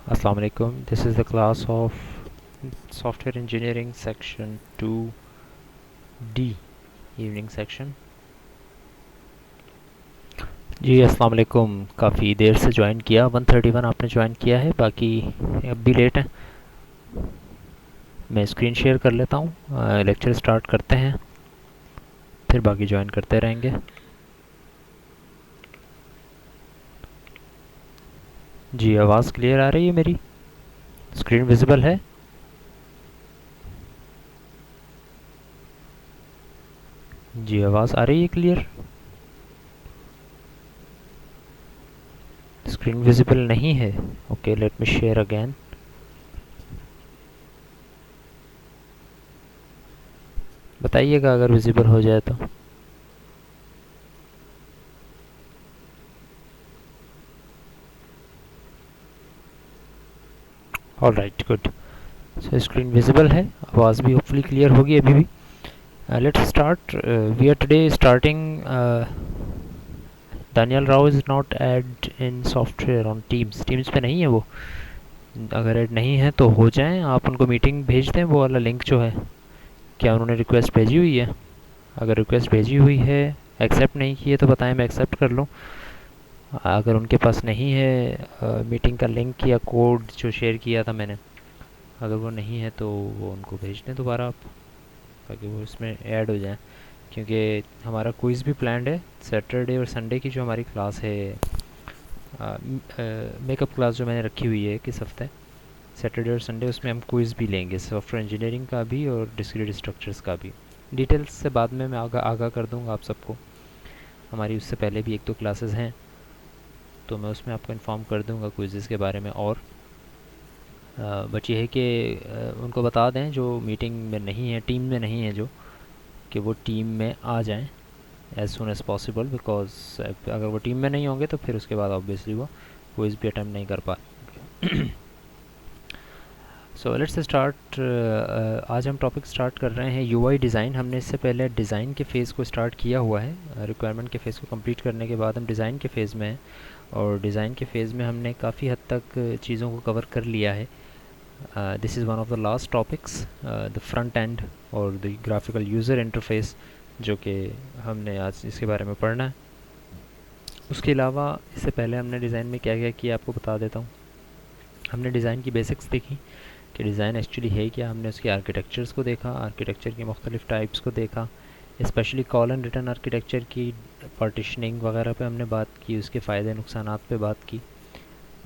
Assalamu alaikum. This is the class of Software Engineering Section 2D Evening Section. जी अस्सलाम वालेकुम. काफ़ी देर से join किया, 131 आपने ज्वाइन किया है, बाकी अब भी लेट है. मैं स्क्रीन शेयर कर लेता हूँ, लेक्चर स्टार्ट करते हैं, फिर बाकी ज्वाइन करते रहेंगे. जी आवाज़ क्लियर आ रही है मेरी? स्क्रीन विजिबल है? जी आवाज़ आ रही है क्लियर? स्क्रीन विजिबल नहीं है? Okay, let me share again. बताइएगा अगर विजिबल हो जाए तो. All right, good. So screen visible है, आवाज़ भी होपफुली क्लियर होगी अभी भी. Let's start. We are today starting. Daniel Rao is not add in software on Teams. Teams पे नहीं है वो. अगर ऐड नहीं है तो हो जाएं, आप उनको मीटिंग भेज दें. वो वाला लिंक जो है, क्या उन्होंने रिक्वेस्ट भेजी हुई है? अगर रिक्वेस्ट भेजी हुई है, एक्सेप्ट नहीं की है तो बताएं, मैं एक्सेप्ट कर लूँ. अगर उनके पास नहीं है मीटिंग का लिंक या कोड जो शेयर किया था मैंने, अगर वो नहीं है तो वो उनको भेज दें दोबारा आप, ताकि वो इसमें ऐड हो जाए. क्योंकि हमारा क्विज़ भी प्लान्ड है सैटरडे और संडे की, जो हमारी क्लास है मेकअप क्लास जो मैंने रखी हुई है किस हफ्ते, सैटरडे और संडे, उसमें हम क्विज़ भी लेंगे, सॉफ्टवेयर इंजीनियरिंग का भी और डिस्क्रीट स्ट्रक्चर्स का भी. डिटेल्स से बाद में मैं आगाह कर दूंगा आप सबको. हमारी उससे पहले भी एक दो क्लासेस हैं, तो मैं उसमें आपको इन्फॉर्म कर दूंगा क्विज़ के बारे में. और बस ये है कि उनको बता दें जो मीटिंग में नहीं है, टीम में नहीं है जो, कि वो टीम में आ जाएं as soon as possible. Because अगर वो टीम में नहीं होंगे तो फिर उसके बाद ऑब्वियसली वो क्विज़ भी अटैम्प्ट नहीं कर पाए. So let's start. आज हम टॉपिक स्टार्ट कर रहे हैं यूआई डिज़ाइन. हमने इससे पहले डिज़ाइन के फ़ेज़ को स्टार्ट किया हुआ है. रिक्वायरमेंट के फ़ेज़ को कंप्लीट करने के बाद हम डिज़ाइन के फ़ेज़ में हैं, और डिज़ाइन के फ़ेज़ में हमने काफ़ी हद तक चीज़ों को कवर कर लिया है. This is one of the last topics, the front end और द ग्राफिकल यूज़र इंटरफेस, जो कि हमने आज इसके बारे में पढ़ना है. उसके अलावा इससे पहले हमने डिज़ाइन में क्या क्या किया आपको बता देता हूँ. हमने डिज़ाइन की बेसिक्स देखी कि डिज़ाइन एक्चुअली है क्या. हमने उसके आर्किटेक्चर्स को देखा, आर्किटेक्चर की मुख्तलिफ़ टाइप्स को देखा, specially call and return architecture की पार्टीशनिंग वगैरह पे हमने बात की, उसके फ़ायदे नुकसानात पे बात की.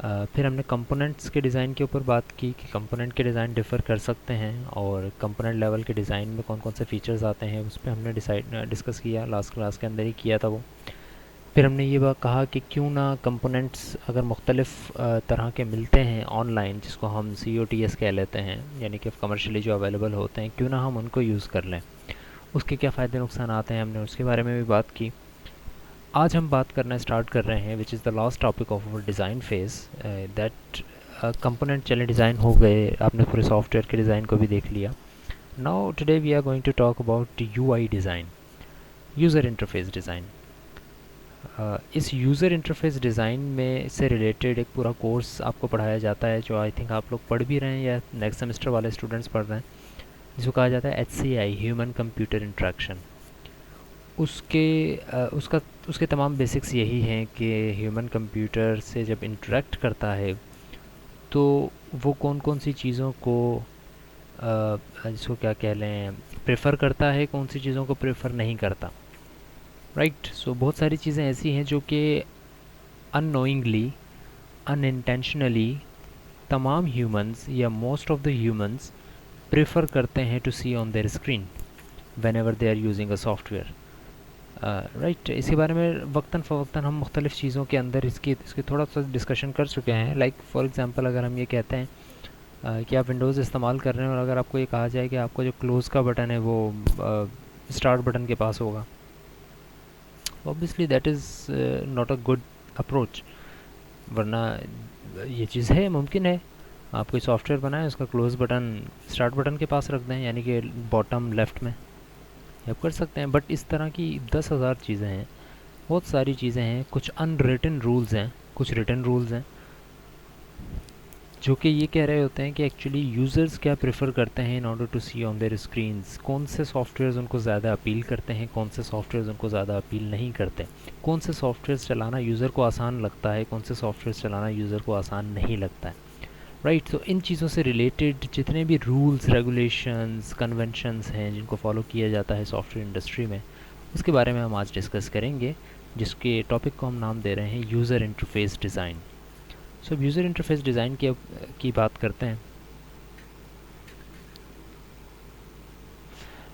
फिर हमने कंपोनेंट्स के डिज़ाइन के ऊपर बात की कि कंपोनेंट के डिज़ाइन डिफ़र कर सकते हैं, और कंपोनेंट लेवल के डिज़ाइन में कौन कौन से फ़ीचर्स आते हैं उस पर हमने डिस्कस किया. लास्ट क्लास के अंदर ही किया था वो. फिर हमने ये बात कहा कि क्यों ना कंपोनेंट्स अगर मुख्तलिफ़ तरह के मिलते हैं ऑनलाइन, जिसको हम COTS कह लेते हैं, यानी कि कमर्शियली जो अवेलेबल होते हैं, क्यों ना हम उनको यूज़ कर लें. उसके क्या फ़ायदे नुकसान आते हैं, हमने उसके बारे में भी बात की. आज हम बात करना स्टार्ट कर रहे हैं which is the last topic of our design phase, that component. चले डिज़ाइन हो गए, आपने पूरे सॉफ्टवेयर के डिज़ाइन को भी देख लिया. Now today we are going to talk about UI design, user interface design. इस यूज़र इंटरफेस डिज़ाइन में से रिलेटेड एक पूरा कोर्स आपको पढ़ाया जाता है, जो आई थिंक आप लोग पढ़ भी रहे हैं या नेक्स्ट सेमेस्टर वाले स्टूडेंट्स पढ़ रहे हैं, जिसको कहा जाता है HCI, ह्यूमन कंप्यूटर इंट्रैक्शन. उसके तमाम बेसिक्स यही हैं कि ह्यूमन कंप्यूटर से जब इंटरेक्ट करता है तो वो कौन कौन सी चीज़ों को जिसको क्या कह लें प्रेफर करता है, कौन सी चीज़ों को प्रेफर नहीं करता. राइट. सो बहुत सारी चीज़ें ऐसी हैं जो कि अननोइंगली, अनइंटेंशनली तमाम ह्यूमंस या most of the humans prefer करते हैं to see on their screen whenever they are using a software. Right. इसके बारे में वक्तन फ़वक्तन हम मुख्तलिफ़ चीज़ों के अंदर इसके थोड़ा सा डिस्कशन कर चुके हैं. लाइक फॉर एग्ज़ाम्पल, अगर हम ये कहते हैं कि आप विंडोज़ इस्तेमाल कर रहे हैं, और अगर आपको ये कहा जाए कि आपका जो क्लोज़ का बटन है वो स्टार्ट बटन के पास होगा, obviously that is not a good approach. वरना ये चीज़ है, मुमकिन है आप कोई सॉफ्टवेयर बनाएं, उसका क्लोज़ बटन स्टार्ट बटन के पास रख दें, यानी कि बॉटम लेफ़्ट में, आप कर सकते हैं. बट इस तरह की 10,000 चीज़ें हैं, बहुत सारी चीज़ें हैं. कुछ अनरिटन रूल्स हैं, कुछ रिटन रूल्स हैं, जो कि ये कह रहे होते हैं कि एक्चुअली यूज़र्स क्या प्रेफर करते हैं in order to see on their screens, कौन से सॉफ्टवेयर्स उनको ज़्यादा अपील करते हैं, कौन से सॉफ्टवेयर्स उनको ज़्यादा अपील नहीं करते, कौन से सॉफ्टवेयर्स चलाना यूज़र को आसान लगता है, कौन से सॉफ्टवेयर्स चलाना यूज़र को आसान नहीं लगता है। राइट, तो इन चीज़ों से रिलेटेड जितने भी रूल्स रेगुलेशंस कन्वेंशंस हैं जिनको फॉलो किया जाता है सॉफ्टवेयर इंडस्ट्री में, उसके बारे में हम आज डिस्कस करेंगे, जिसके टॉपिक को हम नाम दे रहे हैं यूज़र इंटरफेस डिज़ाइन। सो अब यूज़र इंटरफेस डिज़ाइन की बात करते हैं।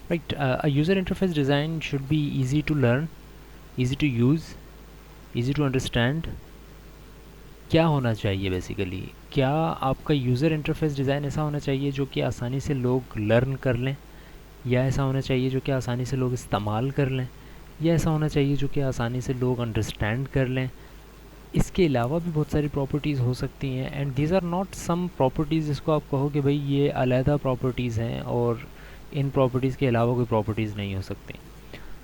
Right, a user interface design should be easy to learn, easy to use, easy to understand. क्या होना चाहिए बेसिकली, क्या आपका यूज़र इंटरफेस डिज़ाइन ऐसा होना चाहिए जो कि आसानी से लोग लर्न कर लें, या ऐसा होना चाहिए जो कि आसानी से लोग इस्तेमाल कर लें, या ऐसा होना चाहिए जो कि आसानी से लोग अंडरस्टैंड कर लें। इसके अलावा भी बहुत सारी प्रॉपर्टीज़ हो सकती हैं, and these are not some properties जिसको आप कहो कि भाई ये अलहदा प्रॉपर्टीज़ हैं और इन प्रॉपर्टीज़ के अलावा कोई प्रॉपर्टीज़ नहीं हो सकती।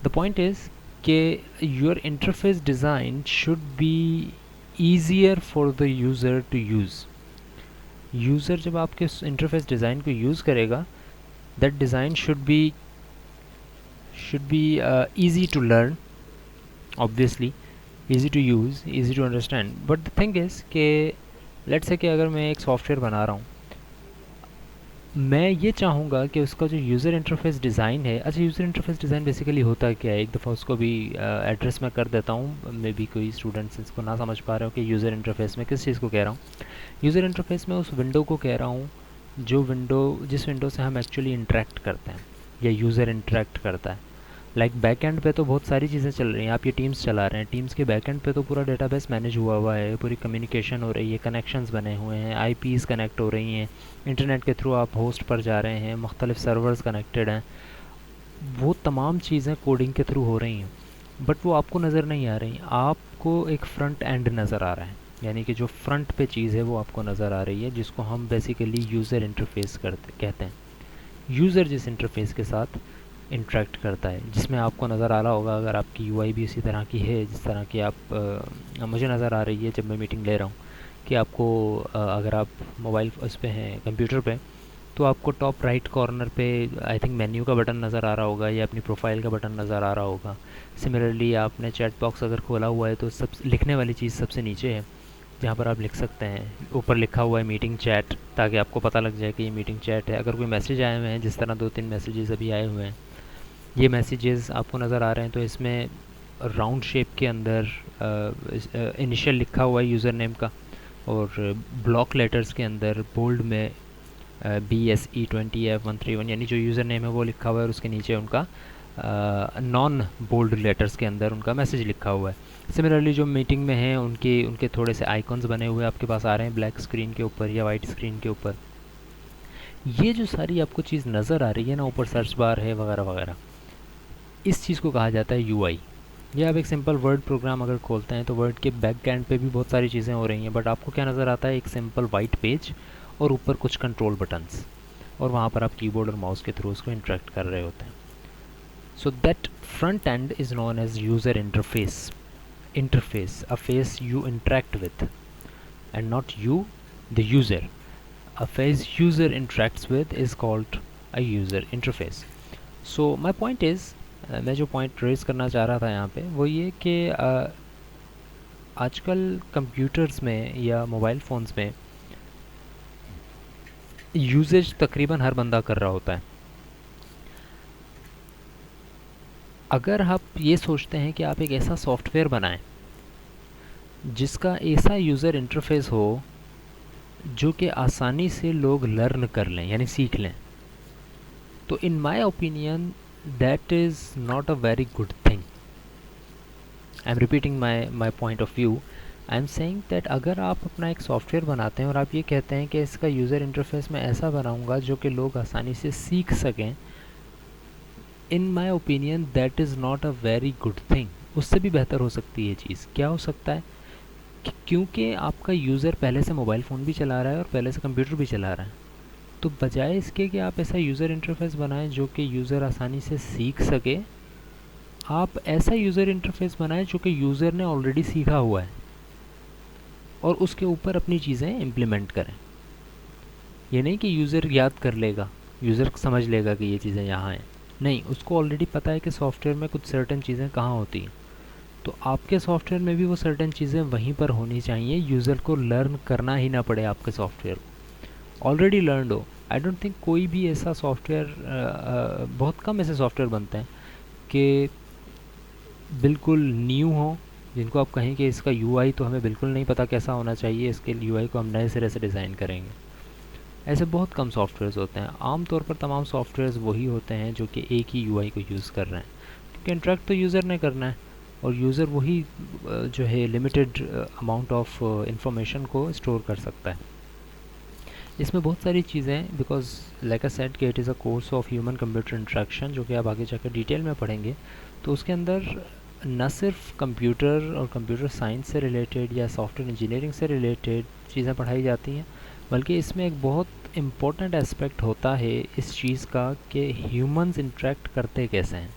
द पॉइंट इज़ कि your interface design should be easier for the user to use. User जब आपके इंटरफेस डिज़ाइन को यूज़ करेगा, that design should be easy to learn, obviously easy to use, easy to understand, but the thing is कि let's say कि अगर मैं एक software बना रहा हूँ, मैं ये चाहूँगा कि उसका जो यूज़र इंटरफेस डिज़ाइन है, अच्छा यूज़र इंटरफेस डिज़ाइन बेसिकली होता क्या है, एक दफ़ा उसको भी एड्रेस में कर देता हूँ, मे बी कोई स्टूडेंट्स इसको ना समझ पा रहे हो कि यूज़र इंटरफेस में किस चीज़ को कह रहा हूँ। यूज़र इंटरफेस में उस विंडो को कह रहा हूँ जिस विंडो से हम एक्चुअली इंटरेक्ट करते हैं या यूज़र इंटरेक्ट करता है। लाइक बैक एंड पे तो बहुत सारी चीज़ें चल रही हैं, आप ये टीम्स चला रहे हैं, टीम्स के बैक एंड पे तो पूरा डेटाबेस मैनेज हुआ है, पूरी कम्युनिकेशन हो रही है, कनेक्शंस बने हुए हैं, आईपीज़ कनेक्ट हो रही हैं, इंटरनेट के थ्रू आप होस्ट पर जा रहे हैं, मुख्तलिफ सर्वर्स कनेक्टेड हैं, वो तमाम चीज़ें कोडिंग के थ्रू हो रही हैं, बट वो आपको नज़र नहीं आ रही। आपको एक फ्रंट एंड नज़र आ रहा है, यानी कि जो फ्रंट पे चीज़ है वो आपको नज़र आ रही है, जिसको हम बेसिकली यूज़र इंटरफेस कहते हैं। यूज़र जिस इंटरफेस के साथ इंटरेक्ट करता है, जिसमें आपको नज़र आ रहा होगा, अगर आपकी यूआई भी इसी तरह की है जिस तरह की मुझे नज़र आ रही है जब मैं मीटिंग ले रहा हूँ, कि आपको अगर आप मोबाइल उस पे हैं कंप्यूटर पे, तो आपको टॉप राइट कॉर्नर पे आई थिंक मेन्यू का बटन नज़र आ रहा होगा या अपनी प्रोफाइल का बटन नज़र आ रहा होगा। सिमिलरली आपने चैट बॉक्स अगर खोला हुआ है तो सब लिखने वाली चीज़ सबसे नीचे है, जहाँ पर आप लिख सकते हैं, ऊपर लिखा हुआ है मीटिंग चैट, ताकि आपको पता लग जाए कि ये मीटिंग चैट है। अगर कोई मैसेज आए हुए हैं, जिस तरह 2-3 मैसेजेस अभी आए हुए हैं, ये मैसेजेस आपको नज़र आ रहे हैं, तो इसमें राउंड शेप के अंदर इनिशियल लिखा हुआ है यूज़र नेम का, और ब्लॉक लेटर्स के अंदर बोल्ड में BSE20F131 यानी जो यूज़र नेम है वो लिखा हुआ है, और उसके नीचे उनका नॉन बोल्ड लेटर्स के अंदर उनका मैसेज लिखा हुआ है। सिमिलरली जो मीटिंग में हैं उनके थोड़े से आइकॉन्स बने हुए आपके पास आ रहे हैं ब्लैक स्क्रीन के ऊपर या वाइट स्क्रीन के ऊपर। ये जो सारी आपको चीज़ नज़र आ रही है ना, ऊपर सर्च बार है वगैरह वगैरह, इस चीज़ को कहा जाता है यूआई। ये आप एक सिंपल वर्ड प्रोग्राम अगर खोलते हैं तो वर्ड के बैक एंड पे भी बहुत सारी चीज़ें हो रही हैं, बट आपको क्या नज़र आता है, एक सिंपल वाइट पेज और ऊपर कुछ कंट्रोल बटन्स, और वहाँ पर आप कीबोर्ड और माउस के थ्रू उसको इंटरेक्ट कर रहे होते हैं। So that front end is known as user interface, a face you interact with, and not you the user. A face user interacts with is called a user interface. So my point is, मैं जो point raise करना चाह रहा था यहाँ पे वो ये कि आजकल कंप्यूटर्स में या मोबाइल फ़ोन्स में यूजेज तकरीबन हर बंदा कर रहा होता है। अगर आप ये सोचते हैं कि आप एक ऐसा सॉफ्टवेयर बनाएं जिसका ऐसा यूज़र इंटरफेस हो जो कि आसानी से लोग लर्न कर लें यानी सीख लें, तो in my opinion that is not a very good thing. I am repeating my point of view. I am saying that अगर आप अपना एक सॉफ्टवेयर बनाते हैं और आप ये कहते हैं कि इसका यूज़र इंटरफेस मैं ऐसा बनाऊंगा जो कि लोग आसानी से सीख सकें, in my opinion that is not a very good thing. उससे भी बेहतर हो सकती है चीज़। क्या हो सकता है? क्योंकि आपका यूज़र पहले से मोबाइल फ़ोन भी चला रहा है और पहले से कंप्यूटर भी चला रहा है, तो बजाय इसके कि आप ऐसा यूज़र इंटरफेस बनाएं जो कि यूज़र आसानी से सीख सके, आप ऐसा यूज़र इंटरफेस बनाएं जो कि यूज़र ने ऑलरेडी सीखा हुआ है और उसके ऊपर अपनी चीज़ें इम्प्लीमेंट करें। ये नहीं कि यूज़र याद कर लेगा, यूज़र समझ लेगा कि ये चीज़ें यहाँ हैं, नहीं, उसको ऑलरेडी पता है कि सॉफ्टवेयर में कुछ सर्टेन चीज़ें कहाँ होती हैं। तो आपके सॉफ्टवेयर में भी वो सर्टेन चीज़ें वहीं पर होनी चाहिए, यूज़र को लर्न करना ही ना पड़े आपके सॉफ्टवेयर को, ऑलरेडी लर्नड हो। आई डोंट थिंक कोई भी ऐसा सॉफ्टवेयर, बहुत कम ऐसे सॉफ्टवेयर बनते हैं कि बिल्कुल न्यू हो, जिनको आप कहें कि इसका यूआई तो हमें बिल्कुल नहीं पता कैसा होना चाहिए, इसके यूआई को हम नए सिरे से डिज़ाइन करेंगे। ऐसे बहुत कम सॉफ्टवेयर्स होते हैं। आम तौर पर तमाम सॉफ्टवेयर्स वही होते हैं जो कि एक ही यूआई को यूज़ कर रहे हैं, क्योंकि इंटरेक्ट तो यूज़र ने करना है, और यूज़र वही जो है लिमिटेड अमाउंट ऑफ इंफॉर्मेशन को स्टोर कर सकता है। इसमें बहुत सारी चीज़ें, बिकॉज लाइक आई सेड कि it is a course of human computer interaction, जो कि आप आगे जाकर डिटेल में पढ़ेंगे, तो उसके अंदर न सिर्फ कंप्यूटर और कंप्यूटर साइंस से रिलेटेड या सॉफ्टवेयर इंजीनियरिंग से रिलेटेड चीज़ें पढ़ाई जाती हैं, बल्कि इसमें एक बहुत इम्पोर्टेंट एस्पेक्ट होता है इस चीज़ का कि ह्यूमंस इंटरेक्ट करते कैसे हैं,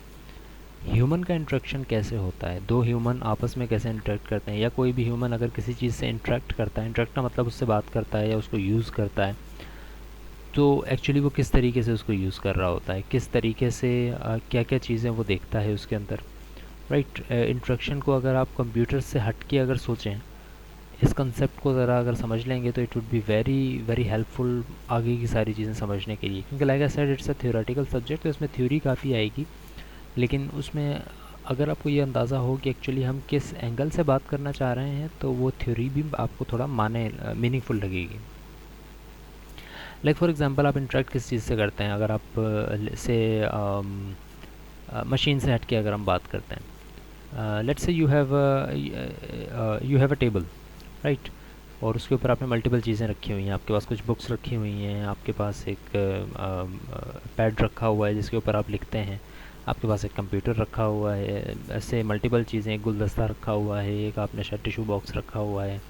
ह्यूमन का इंटरेक्शन कैसे होता है, दो ह्यूमन आपस में कैसे इंटरेक्ट करते हैं, या कोई भी ह्यूमन अगर किसी चीज़ से इंटरेक्ट करता है, इंटरेक्ट का मतलब उससे बात करता है या उसको यूज़ करता है, तो एक्चुअली वो किस तरीके से उसको यूज़ कर रहा होता है, किस तरीके से क्या क्या चीज़ें वो देखता है उसके अंदर, राइट। इंटरेक्शन को अगर आप कंप्यूटर से हट के अगर सोचें, इस कंसेप्ट को ज़रा अगर समझ लेंगे, तो it would be very very helpful आगे की सारी चीज़ें समझने के लिए, क्योंकि like I said it's a theoretical subject, तो इसमें थ्योरी काफ़ी आएगी, लेकिन उसमें अगर आपको ये अंदाज़ा हो कि एक्चुअली हम किस एंगल से बात करना चाह रहे हैं, तो वो थ्योरी भी आपको थोड़ा मीनिंगफुल लगेगी। लाइक फॉर एग्जांपल, आप इंटरेक्ट किस चीज़ से करते हैं, अगर आप से मशीन से हट के अगर हम बात करते हैं, let's say you have a table, right, और उसके ऊपर आपने मल्टीपल चीज़ें रखी हुई हैं, आपके पास कुछ बुक्स रखी हुई हैं, आपके पास एक पैड रखा हुआ है जिसके ऊपर आप लिखते हैं, आपके पास एक कंप्यूटर रखा हुआ है, ऐसे मल्टीपल चीज़ें, एक गुलदस्ता रखा हुआ है, एक आपने शायद टिशू बॉक्स रखा हुआ है,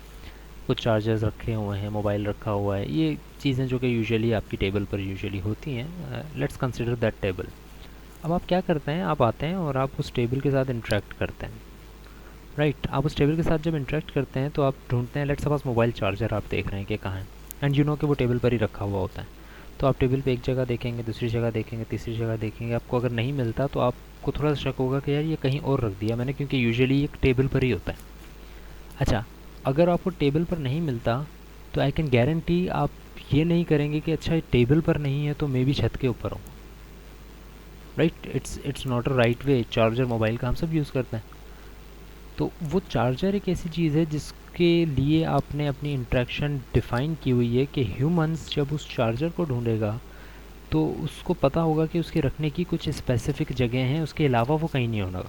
कुछ चार्जर्स रखे हुए हैं, मोबाइल रखा हुआ है, ये चीज़ें जो कि यूजुअली आपकी टेबल पर यूजुअली होती हैं। Let's consider that table. अब आप क्या करते हैं, आप आते हैं और आप उस टेबल के साथ इंटरेक्ट करते हैं, राइट। आप उस टेबल के साथ जब इंटरेक्ट करते हैं तो आप ढूंढते हैं, लेट्स सपोज मोबाइल चार्जर आप देख रहे हैं कि कहाँ है, एंड यू नो कि वो टेबल पर ही रखा हुआ होता है। तो आप टेबल पे एक जगह देखेंगे, दूसरी जगह देखेंगे, तीसरी जगह देखेंगे, आपको अगर नहीं मिलता तो आपको थोड़ा सा शक होगा कि यार ये कहीं और रख दिया मैंने, क्योंकि यूजुअली एक टेबल पर ही होता है। अच्छा, अगर आपको टेबल पर नहीं मिलता तो आई कैन गारंटी आप ये नहीं करेंगे कि अच्छा ये टेबल पर नहीं है तो मे भी छत के ऊपर हो, right. It's not a right way. Charger mobile का हम सब यूज़ करते हैं, तो वो चार्जर एक ऐसी चीज़ है जिसके लिए आपने अपनी इंट्रैक्शन डिफ़ाइन की हुई है कि ह्यूमंस जब उस चार्जर को ढूंढेगा तो उसको पता होगा कि उसके रखने की कुछ स्पेसिफिक जगह हैं, उसके अलावा वो कहीं नहीं होगा,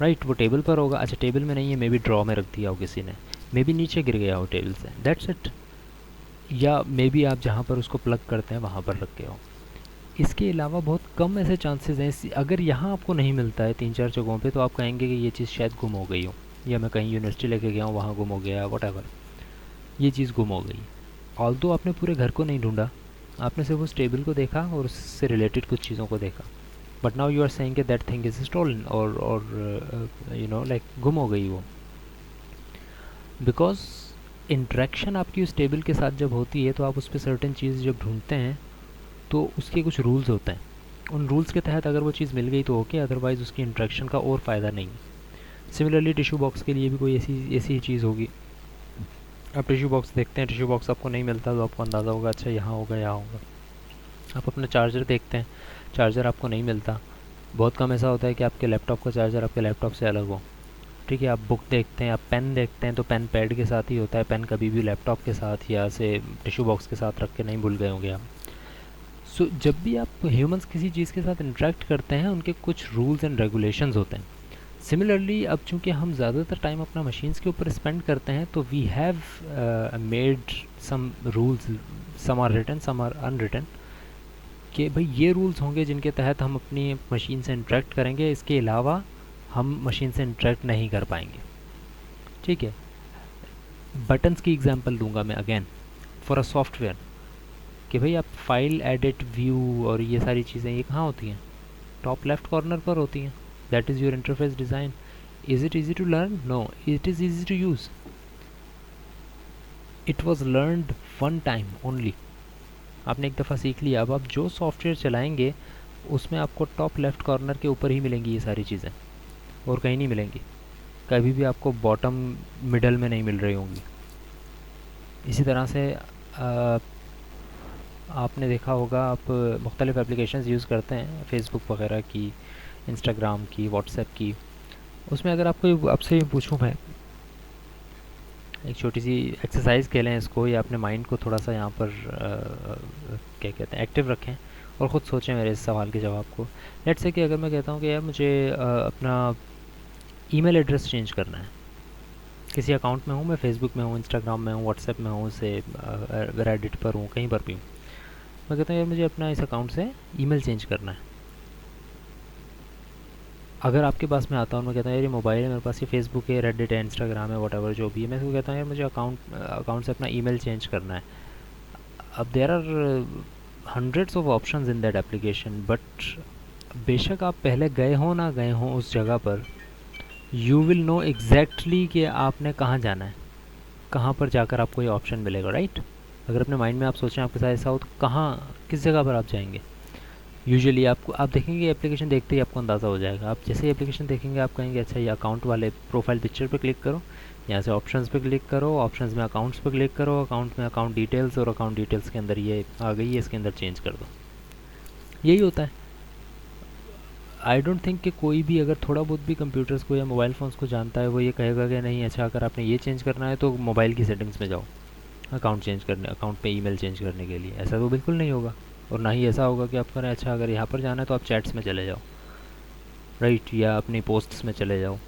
राइट। वो टेबल पर होगा, अच्छा टेबल में नहीं है, मे बी ड्रॉ में रख दिया हो किसी ने, मे बी नीचे गिर गया हो टेबल से, दैट्स इट, या मे बी आप जहाँ पर उसको प्लग करते हैं वहाँ पर रख के हो। इसके अलावा बहुत कम ऐसे चांसेस हैं, अगर यहाँ आपको नहीं मिलता है 3-4 जगहों पे, तो आप कहेंगे कि ये चीज़ शायद गुम हो गई हो, या मैं कहीं यूनिवर्सिटी लेके गया हूँ वहाँ गुम हो गया, वट ये चीज़ गुम हो गई। ऑल्दो आपने पूरे घर को नहीं ढूंढा, आपने सिर्फ उस टेबल को देखा और उससे रिलेटेड कुछ चीज़ों को देखा, but now you are saying कि दैट थिंग इज़ स्टोलन, और यू नो लाइक गुम हो गई वो, बिकॉज इंट्रैक्शन आपकी उस टेबल के साथ जब होती है तो आप उस पर सर्टेन चीज़ जब ढूंढते हैं तो उसके कुछ रूल्स होते हैं, उन रूल्स के तहत अगर वो चीज़ मिल गई तो ओके, अदरवाइज़ उसकी इंट्रैक्शन का और फ़ायदा नहीं। सिमिलरली टिशू बॉक्स के लिए भी कोई ऐसी ही चीज़ होगी, आप टिशू बॉक्स देखते हैं, टिशू बॉक्स आपको नहीं मिलता तो आपको अंदाज़ा होगा अच्छा यहाँ होगा यहाँ होगा। आप अपना चार्जर देखते हैं, चार्जर आपको नहीं मिलता, बहुत कम ऐसा होता है कि आपके लैपटॉप का चार्जर आपके लैपटॉप से अलग हो, ठीक है। आप बुक देखते हैं, आप पेन देखते हैं, तो पेन पैड के साथ ही होता है, पेन कभी भी लैपटॉप के साथ या से टिशू बॉक्स के साथ रख के नहीं भूल गए होंगे आप। सो जब भी आप ह्यूमंस किसी चीज़ के साथ इंटरेक्ट करते हैं उनके कुछ रूल्स एंड रेगुलेशंस होते हैं। सिमिलरली अब चूँकि हम ज़्यादातर टाइम अपना मशीन्स के ऊपर स्पेंड करते हैं, तो we have made some rules, some are written some are unwritten, कि भाई ये रूल्स होंगे जिनके तहत हम अपनी मशीन से इंटरेक्ट करेंगे, इसके अलावा हम मशीन से इंटरेक्ट नहीं कर पाएंगे, ठीक है। बटन्स की एग्जांपल दूंगा मैं अगेन फॉर अ सॉफ्टवेयर, कि भाई आप फाइल एडिट व्यू और ये सारी चीज़ें ये कहाँ होती हैं, टॉप लेफ्ट कॉर्नर पर होती हैं, that is your interface design. Is it easy to learn? No, it is easy to use. It was learned one time only, आपने एक दफ़ा सीख लिया, अब आप जो सॉफ्टवेयर चलाएंगे उसमें आपको टॉप लेफ़्ट कॉर्नर के ऊपर ही मिलेंगी ये सारी चीज़ें, और कहीं नहीं मिलेंगी, कभी भी आपको बॉटम मिडल में नहीं मिल रही होंगी। इसी तरह से आपने देखा होगा, आप मुख्तलिफ़ एप्लीकेशंस यूज़ करते हैं, फेसबुक वगैरह की, इंस्टाग्राम की, व्हाट्सएप की। उसमें अगर आपको आपसे पूछूं मैं, एक छोटी सी एक्सरसाइज खेलें इसको, या अपने माइंड को थोड़ा सा यहाँ पर क्या कहते हैं, एक्टिव रखें और ख़ुद सोचें मेरे इस सवाल के जवाब को। लेट्स से कि अगर मैं कहता हूँ कि यार मुझे अपना ईमेल एड्रेस चेंज करना है, किसी अकाउंट में हूँ, मैं फेसबुक में हूँ, इंस्टाग्राम में हूँ, व्हाट्सएप में हूँ, से रेडिट पर हूँ, कहीं पर भी हूँ, मैं कहता हूँ यार मुझे अपना इस अकाउंट से ईमेल चेंज करना है। अगर आपके पास में आता हूँ, मैं कहता हूँ यार ये मोबाइल है मेरे पास, ये फेसबुक है, रेडिट है, इंस्टाग्राम है, वट जो भी है, मैं इसको कहता हूँ यार मुझे अकाउंट से अपना ईमेल चेंज करना है। अब there are hundreds of options in that application, but बेशक आप पहले गए हो ना गए हो उस जगह पर, यू विल नो एग्जैक्टली कि आपने कहाँ जाना है, कहाँ पर जाकर आपको ये ऑप्शन मिलेगा, राइट। अगर अपने माइंड में आप सोचें आपके साथ ऐसा हो, तो कहाँ, किस जगह पर आप जाएंगे। यूजुअली आपको, आप देखेंगे एप्लीकेशन देखते ही आपको अंदाज़ा हो जाएगा। आप जैसे ही एप्लीकेशन देखेंगे आप कहेंगे अच्छा ये अकाउंट वाले प्रोफाइल पिक्चर पे क्लिक करो, यहाँ से ऑप्शंस पे क्लिक करो, ऑप्शंस में अकाउंट्स पे क्लिक करो, अकाउंट में अकाउंट डिटेल्स, और अकाउंट डिटेल्स के अंदर ये आ गई है, इसके अंदर चेंज कर दो। यही होता है। आई डोंट थिंक कि कोई भी अगर थोड़ा बहुत भी कंप्यूटर्स को या मोबाइल फ़ोन्स को जानता है, वो ये कहेगा कि नहीं अच्छा अगर आपने ये चेंज करना है तो मोबाइल की सेटिंग्स में जाओ अकाउंट चेंज करने, अकाउंट पे ईमेल चेंज करने के लिए। ऐसा तो बिल्कुल नहीं होगा। और ना ही ऐसा होगा कि आप करें अच्छा अगर यहाँ पर जाना है तो आप चैट्स में चले जाओ, राइट, या अपनी पोस्ट्स में चले जाओ।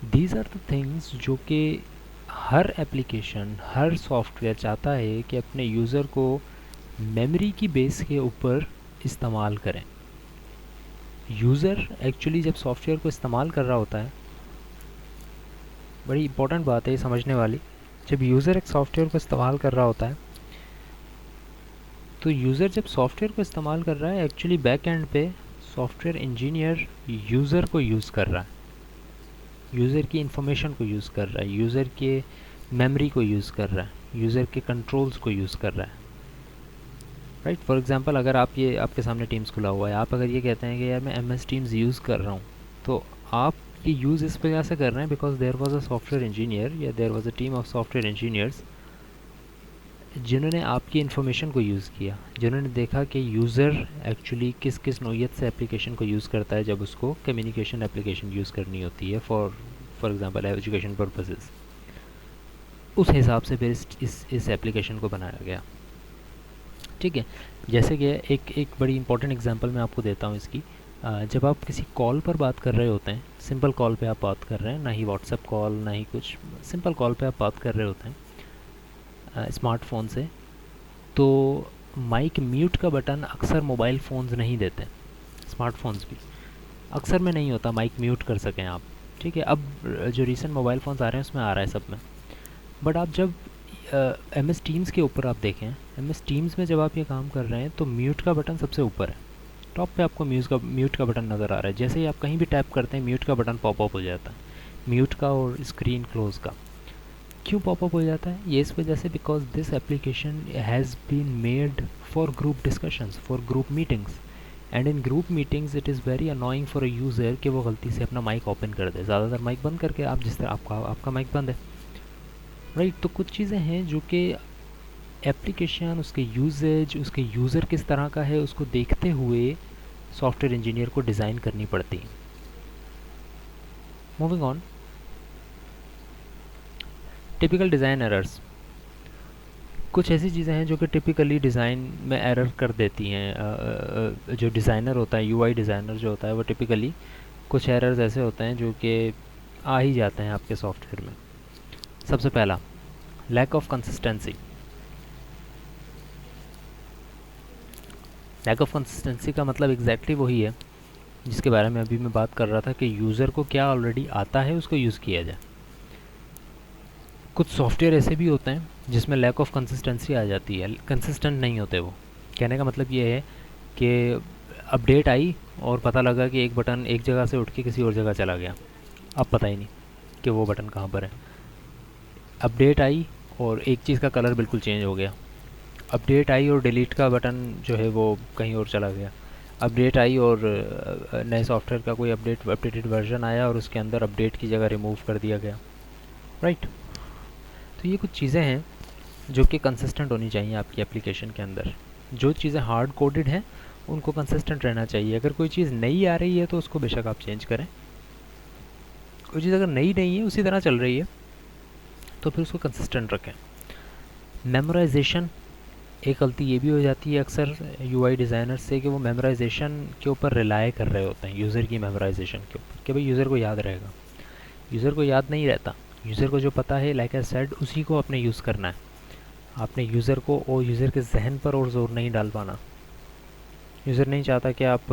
दीज आर द थिंग्स जो कि हर एप्लीकेशन, हर सॉफ्टवेयर चाहता है कि अपने यूज़र को मेमोरी की बेस के ऊपर इस्तेमाल करें। यूज़र एक्चुअली जब सॉफ्टवेयर को इस्तेमाल कर रहा होता है, बड़ी इंपॉर्टेंट बात है ये समझने वाली, जब यूज़र एक सॉफ्टवेयर को इस्तेमाल कर रहा होता है, तो यूज़र जब सॉफ्टवेयर को इस्तेमाल कर रहा है, एक्चुअली बैक एंड पे सॉफ्टवेयर इंजीनियर यूज़र को यूज़ कर रहा है, यूज़र की इंफॉर्मेशन को यूज़ कर रहा है, यूज़र के मेमोरी को यूज़ कर रहा है, यूज़र के कंट्रोल्स को यूज़ कर रहा है, राइट। फॉर एग्जांपल अगर आप ये, आपके सामने टीम्स खुला हुआ है, आप अगर ये कहते हैं कि यार मैं MS टीम्स यूज़ कर रहा हूँ, तो आप ये यूज़ इस वजह से कर रहे हैं because there was a software engineer या there was a team of software engineers जिन्होंने आपकी इन्फॉर्मेशन को यूज़ किया, जिन्होंने देखा कि यूज़र एक्चुअली किस किस नौइयत से एप्लीकेशन को यूज़ करता है जब उसको कम्युनिकेशन एप्लीकेशन यूज़ करनी होती है फॉर एग्जांपल एजुकेशन पर्पसेस। उस हिसाब से फिर इस एप्लीकेशन को बनाया गया, ठीक है। जैसे कि एक बड़ी इंपॉर्टेंट एग्जांपल मैं आपको देता हूँ इसकी। जब आप किसी कॉल पर बात कर रहे होते हैं, सिंपल कॉल पे आप बात कर रहे हैं, ना ही व्हाट्सएप कॉल ना ही कुछ, सिंपल कॉल पे आप बात कर रहे होते हैं स्मार्टफोन से, तो माइक म्यूट का बटन अक्सर मोबाइल फ़ोन्स नहीं देते, स्मार्टफोन्स भी अक्सर में नहीं होता माइक म्यूट कर सकें आप, ठीक है। अब जो रीसेंट मोबाइल फ़ोन्स आ रहे हैं उसमें आ रहा है सब में। बट आप जब MS टीम्स के ऊपर आप देखें, MS टीम्स में जब आप ये काम कर रहे हैं तो म्यूट का बटन सबसे ऊपर है, टॉप पे आपको म्यूट का बटन नज़र आ रहा है। जैसे ही आप कहीं भी टैप करते हैं म्यूट का बटन पॉपअप हो जाता है, म्यूट का और स्क्रीन क्लोज़ का। क्यों पॉपअप हो जाता है? ये इस वजह से because this application has been made for group discussions, for group meetings, and in group meetings it is very annoying for a user कि वो गलती से अपना माइक ओपन कर दे, ज़्यादातर माइक बंद करके, आप जिस तरह आपका माइक बंद है, राइट। तो कुछ चीज़ें हैं जो कि एप्लीकेशन, उसके यूजेज, उसके यूज़र किस तरह का है, उसको देखते हुए सॉफ्टवेयर इंजीनियर को डिज़ाइन करनी पड़ती है। Moving on, typical design errors. कुछ ऐसी चीज़ें हैं जो कि टिपिकली डिज़ाइन में एरर कर देती हैं। जो डिज़ाइनर होता है, UI डिज़ाइनर जो होता है, वो टिपिकली कुछ एरर्स ऐसे होते हैं जो कि आ ही जाते हैं आपके सॉफ्टवेयर में। सबसे पहला, lack of consistency. Lack of consistency का मतलब एग्जैक्टली वही है जिसके बारे में अभी मैं बात कर रहा था कि यूज़र को क्या ऑलरेडी आता है उसको यूज़ किया जाए। कुछ सॉफ्टवेयर ऐसे भी होते हैं जिसमें लैक ऑफ कंसिस्टेंसी आ जाती है, कंसिस्टेंट नहीं होते वो। कहने का मतलब ये है कि अपडेट आई और पता लगा कि एक बटन एक जगह से उठ के किसी और जगह चला गया, अब पता ही नहीं कि वो बटन कहाँ पर है। अपडेट आई और एक चीज़ का कलर बिल्कुल चेंज हो गया, अपडेट आई और डिलीट का बटन जो है वो कहीं और चला गया। अपडेट आई और नए सॉफ्टवेयर का कोई अपडेटेड वर्जन आया और उसके अंदर अपडेट की जगह रिमूव कर दिया गया, राइट। तो ये कुछ चीज़ें हैं जो कि कंसिस्टेंट होनी चाहिए आपकी एप्लीकेशन के अंदर। जो चीज़ें हार्ड कोडेड हैं उनको कंसिस्टेंट रहना चाहिए। अगर कोई चीज़ नई आ रही है तो उसको बेशक आप चेंज करें, कोई चीज़ अगर नई नहीं है उसी तरह चल रही है तो फिर उसको कंसिस्टेंट रखें। मेमोराइजेशन, एक गलती ये भी हो जाती है अक्सर यूआई डिज़ाइनर से कि वो मेमोराइजेशन के ऊपर रिलाय कर रहे होते हैं, यूज़र की मेमोराइजेशन के ऊपर, कि भाई यूज़र को याद रहेगा। यूज़र को याद नहीं रहता। यूज़र को जो पता है, लाइक आई सेड, उसी को आपने यूज़ करना है। आपने यूज़र को और यूज़र के जहन पर और ज़ोर नहीं डाल पाना। यूज़र नहीं चाहता कि आप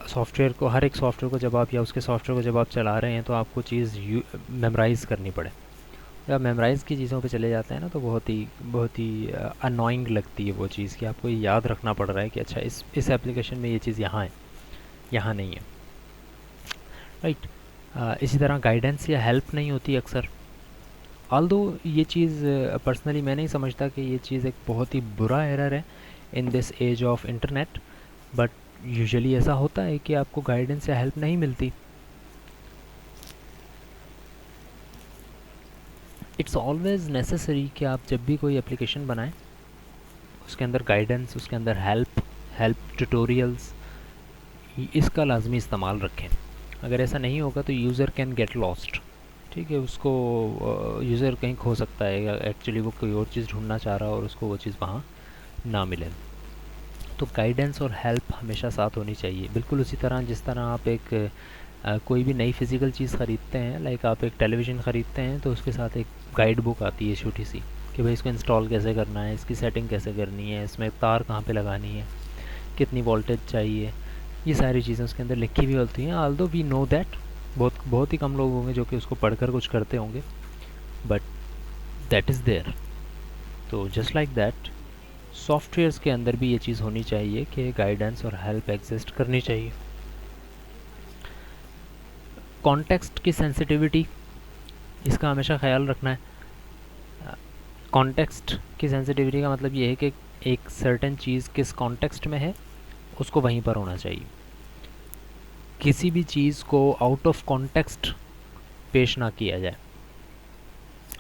सॉफ्टवेयर को, हर एक सॉफ्टवेयर को जब आप, या उसके सॉफ्टवेयर को जब आप चला रहे हैं तो आपको चीज़ मेमोराइज़ करनी पड़े। जब मेमोराइज़ की चीज़ों पे चले जाते हैं ना तो बहुत ही अनोइंग लगती है वो चीज़, कि आपको ये याद रखना पड़ रहा है कि अच्छा इस एप्लीकेशन में ये चीज़ यहाँ है, यहाँ नहीं है, राइट। इसी तरह गाइडेंस या हेल्प नहीं होती अक्सर। ऑल्दो ये चीज़ पर्सनली मैं नहीं समझता कि ये चीज़ एक बहुत ही बुरा एरर है in this age of internet, but usually ऐसा होता है कि आपको गाइडेंस या हेल्प नहीं मिलती। इट्स ऑलवेज़ नेसेसरी कि आप जब भी कोई एप्लीकेशन बनाएं उसके अंदर गाइडेंस, उसके अंदर हेल्प ट्यूटोरियल्स, इसका लाजमी इस्तेमाल रखें। अगर ऐसा नहीं होगा तो यूज़र कैन गेट लॉस्ट, ठीक है। उसको यूज़र कहीं खो सकता है, या एक्चुअली वो कोई और चीज़ ढूंढना चाह रहा है और उसको वो चीज़ वहाँ ना मिले। तो गाइडेंस और हेल्प हमेशा साथ होनी चाहिए। बिल्कुल उसी तरह जिस तरह आप एक कोई भी नई फिज़िकल चीज़ ख़रीदते हैं, लाइक आप एक टेलीविज़न ख़रीदते हैं तो उसके साथ एक गाइड बुक आती है छोटी सी, कि भाई इसको इंस्टॉल कैसे करना है, इसकी सेटिंग कैसे करनी है, इसमें तार कहाँ पे लगानी है, कितनी वोल्टेज चाहिए, ये सारी चीज़ें उसके अंदर लिखी हुई होती हैं। ऑल्दो वी नो दैट बहुत ही कम लोग होंगे जो कि उसको पढ़कर कुछ करते होंगे, बट दैट इज़ देयर। तो जस्ट लाइक दैट सॉफ्टवेयर्स के अंदर भी ये चीज़ होनी चाहिए कि गाइडेंस और हेल्प एग्जिस्ट करनी चाहिए। कॉन्टेक्स्ट की सेंसिटिविटी, इसका हमेशा ख्याल रखना है। कॉन्टेक्स्ट की सेंसिटिविटी का मतलब ये है कि एक सर्टेन चीज़ किस कॉन्टेक्स्ट में है उसको वहीं पर होना चाहिए। किसी भी चीज़ को आउट ऑफ कॉन्टेक्स्ट पेश ना किया जाए।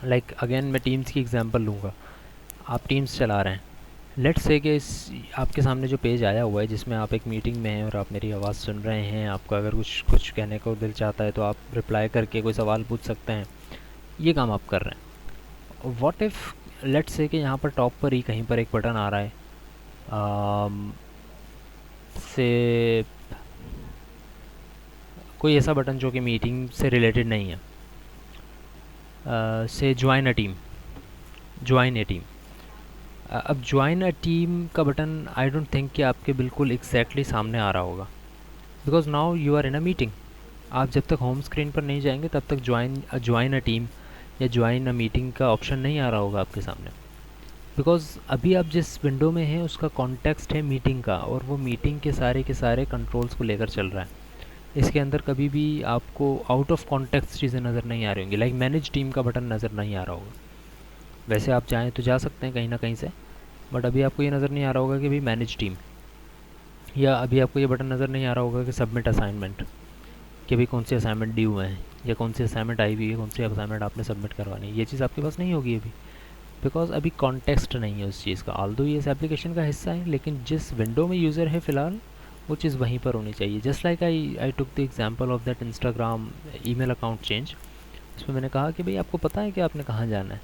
लाइक अगेन मैं टीम्स की एग्जांपल लूँगा। आप टीम्स चला रहे हैं, लेट्स से कि इस आपके सामने जो पेज आया हुआ है जिसमें आप एक मीटिंग में हैं और आप मेरी आवाज़ सुन रहे हैं, आपका अगर कुछ कहने को दिल चाहता है तो आप रिप्लाई करके कोई सवाल पूछ सकते हैं, ये काम आप कर रहे हैं। व्हाट इफ़ लेट्स से कि यहाँ पर टॉप पर ही कहीं पर एक बटन आ रहा है से कोई ऐसा बटन जो कि मीटिंग से रिलेटेड नहीं है, से join a team, join a team. अब ज्वाइन अ टीम का बटन आई डोंट थिंक कि आपके बिल्कुल एग्जैक्टली सामने आ रहा होगा, because now you are in a meeting. आप जब तक होम स्क्रीन पर नहीं जाएंगे तब तक ज्वाइन अ टीम या ज्वाइन अ मीटिंग का ऑप्शन नहीं आ रहा होगा आपके सामने, बिकॉज अभी आप जिस विंडो में हैं उसका कॉन्टेक्स्ट है मीटिंग का, और वो मीटिंग के सारे कंट्रोल्स को लेकर चल रहा है। इसके अंदर कभी भी आपको आउट ऑफ कॉन्टेक्स्ट चीज़ें नज़र नहीं आ रही होंगी। लाइक मैनेज टीम का बटन नज़र नहीं आ रहा होगा। वैसे आप चाहें तो जा सकते हैं कहीं ना कहीं से, बट अभी आपको ये नज़र नहीं आ रहा होगा कि भाई मैनेज टीम, या अभी आपको ये बटन नज़र नहीं आ रहा होगा कि सबमिट असाइनमेंट, कि भाई कौन से असाइनमेंट ड्यू हैं या कौन सी असाइनमेंट आई हुई है, कौन सी असाइनमेंट आपने सबमिट करवानी है। ये चीज़ आपके पास नहीं होगी अभी, बिकॉज अभी कॉन्टेक्स्ट नहीं है उस चीज़ का। ऑल्दो ये इस एप्लीकेशन का हिस्सा है, लेकिन जिस विंडो में यूज़र है फ़िलहाल वो चीज़ वहीं पर होनी चाहिए। Just like I took the example of that Instagram email account change. इसमें मैंने कहा कि भाई आपको पता है कि आपने कहाँ जाना है,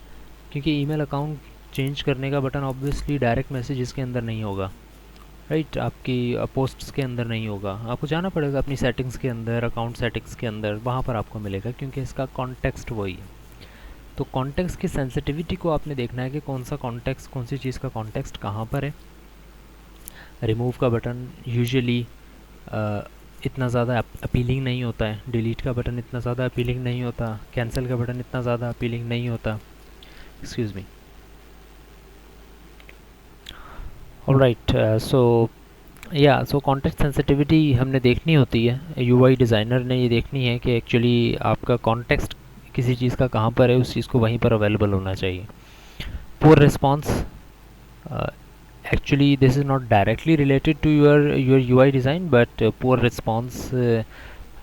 क्योंकि ईमेल अकाउंट चेंज करने का बटन ऑब्वियसली डायरेक्ट मैसेजेस के अंदर नहीं होगा, राइट। आपकी पोस्ट्स के अंदर नहीं होगा, आपको जाना पड़ेगा अपनी सेटिंग्स के अंदर, अकाउंट सेटिंग्स के अंदर, वहाँ पर आपको मिलेगा, क्योंकि इसका कॉन्टेक्स्ट वही है। तो कॉन्टेक्स्ट की सेंसिटिविटी को आपने देखना है कि कौन सा कॉन्टेक्स्ट, कौन सी चीज़ का कॉन्टेक्स्ट कहाँ पर है। रिमूव का बटन यूजुअली इतना ज़्यादा अपीलिंग नहीं होता है, डिलीट का बटन इतना ज़्यादा अपीलिंग नहीं होता, कैंसिल का बटन इतना ज़्यादा अपीलिंग नहीं होता। Excuse me. ऑलराइट, सो कॉन्टेक्स्ट सेंसिटिविटी हमने देखनी होती है। यूआई डिज़ाइनर ने ये देखनी है कि एक्चुअली आपका कॉन्टेक्स्ट किसी चीज़ का कहाँ पर है, उस चीज़ को वहीं पर अवेलेबल होना चाहिए। poor response. Actually this is not directly related to your UI design, but poor response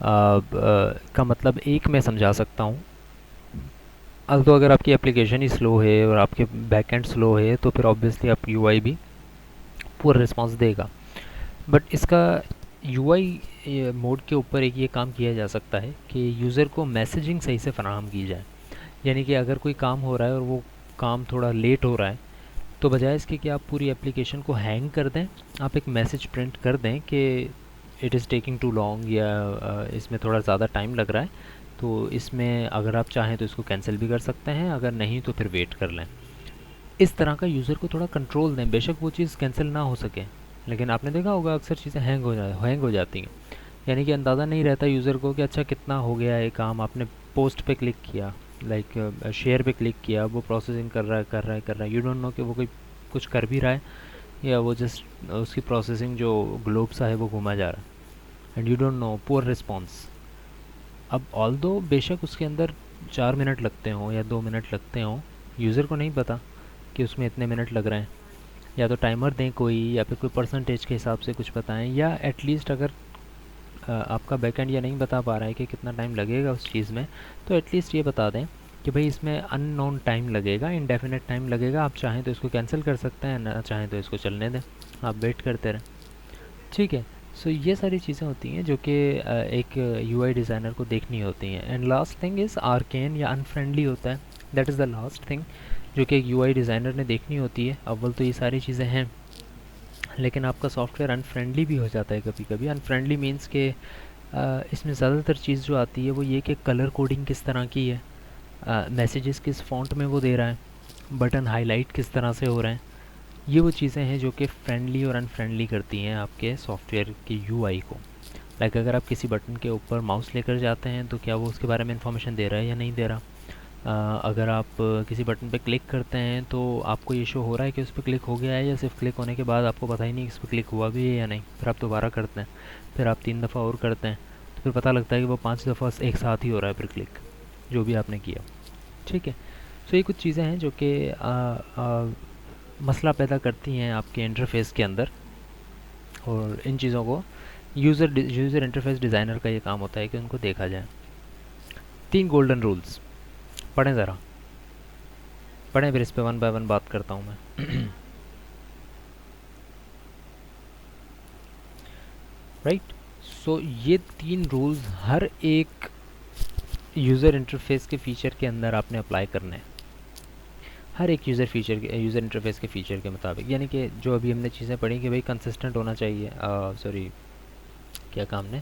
का मतलब एक मैं समझा सकता हूँ। तो अगर आपकी एप्लीकेशन ही स्लो है और आपके बैकएंड स्लो है तो फिर ऑब्वियसली आप यूआई भी पूरा रिस्पांस देगा। बट इसका यूआई मोड के ऊपर एक ये काम किया जा सकता है कि यूज़र को मैसेजिंग सही से फराहम की जाए। यानी कि अगर कोई काम हो रहा है और वो काम थोड़ा लेट हो रहा है तो बजाय इसके कि आप पूरी एप्लीकेशन को हैंग कर दें, आप एक मैसेज प्रिंट कर दें कि it is taking too long, या इसमें थोड़ा ज़्यादा टाइम लग रहा है, तो इसमें अगर आप चाहें तो इसको कैंसिल भी कर सकते हैं, अगर नहीं तो फिर वेट कर लें। इस तरह का यूज़र को थोड़ा कंट्रोल दें। बेशक वो चीज़ कैंसिल ना हो सके, लेकिन आपने देखा होगा अक्सर चीज़ें हैंग हो जाती हैं। यानी कि अंदाज़ा नहीं रहता यूज़र को कि अच्छा कितना हो गया है काम। आपने पोस्ट पे क्लिक किया, लाइक शेयर पे क्लिक किया, वो प्रोसेसिंग कर रहा है। यू डोंट नो कि वो कोई कुछ कर भी रहा है या वो जस्ट उसकी प्रोसेसिंग जो ग्लोब सा है वो घुमा जा रहा है, and you don't know, poor response. अब ऑल दो बेशक उसके अंदर 4 मिनट लगते हों या 2 मिनट लगते हों, यूज़र को नहीं पता कि उसमें इतने मिनट लग रहे हैं। या तो टाइमर दें कोई, या फिर कोई परसेंटेज के हिसाब से कुछ बताएं, या एटलीस्ट अगर आपका बैकएंड ये नहीं बता पा रहा है कि कितना टाइम लगेगा उस चीज़ में, तो एटलीस्ट ये बता दें कि भाई इसमें अननोन टाइम लगेगा, इनडेफिनेट टाइम लगेगा। आप चाहें तो इसको कैंसिल कर सकते हैं, ना चाहें तो इसको चलने दें, आप वेट करते रहें। ठीक है। सो ये सारी चीज़ें होती हैं जो कि एक यूआई डिज़ाइनर को देखनी होती हैं। And last thing is arcane या अनफ्रेंडली होता है। That is the last thing जो कि एक यूआई डिज़ाइनर ने देखनी होती है। अव्वल तो ये सारी चीज़ें हैं, लेकिन आपका सॉफ्टवेयर अनफ्रेंडली भी हो जाता है कभी कभी। अनफ्रेंडली मीन्स के इसमें ज़्यादातर चीज़ जो आती है वो ये कि कलर कोडिंग किस तरह की है, मैसेजेस किस फ़ॉन्ट में वो दे रहा है, बटन हाईलाइट किस तरह से हो रहे हैं। ये वो चीज़ें हैं जो कि फ्रेंडली और अनफ्रेंडली करती हैं आपके सॉफ्टवेयर के यूआई को। लाइक अगर आप किसी बटन के ऊपर माउस लेकर जाते हैं तो क्या वो उसके बारे में इंफॉर्मेशन दे रहा है या नहीं दे रहा। अगर आप किसी बटन पे क्लिक करते हैं तो आपको ये शो हो रहा है कि उस पर क्लिक हो गया है, या सिर्फ क्लिक होने के बाद आपको पता ही नहीं इस पर क्लिक हुआ भी है या नहीं। फिर आप दोबारा करते हैं, फिर आप 3 दफ़ा और करते हैं, तो फिर पता लगता है कि वो 5 दफ़ा एक साथ ही हो रहा है फिर क्लिक, जो भी आपने किया। ठीक है। सो ये कुछ चीज़ें हैं जो कि मसला पैदा करती हैं आपके इंटरफेस के अंदर, और इन चीज़ों को यूज़र इंटरफेस डिज़ाइनर का ये काम होता है कि उनको देखा जाए। 3 गोल्डन रूल्स पढ़ें ज़रा, पढ़ें, फिर इस पे वन बाय वन बात करता हूँ मैं। राइट। सो ये 3 रूल्स हर एक यूज़र इंटरफेस के फ़ीचर के अंदर आपने अप्लाई करने हैं, हर एक यूज़र इंटरफेस के फ़ीचर के मुताबिक। यानी कि जो अभी हमने चीज़ें पढ़ी कि भाई कंसिस्टेंट होना चाहिए, सॉरी क्या काम ने,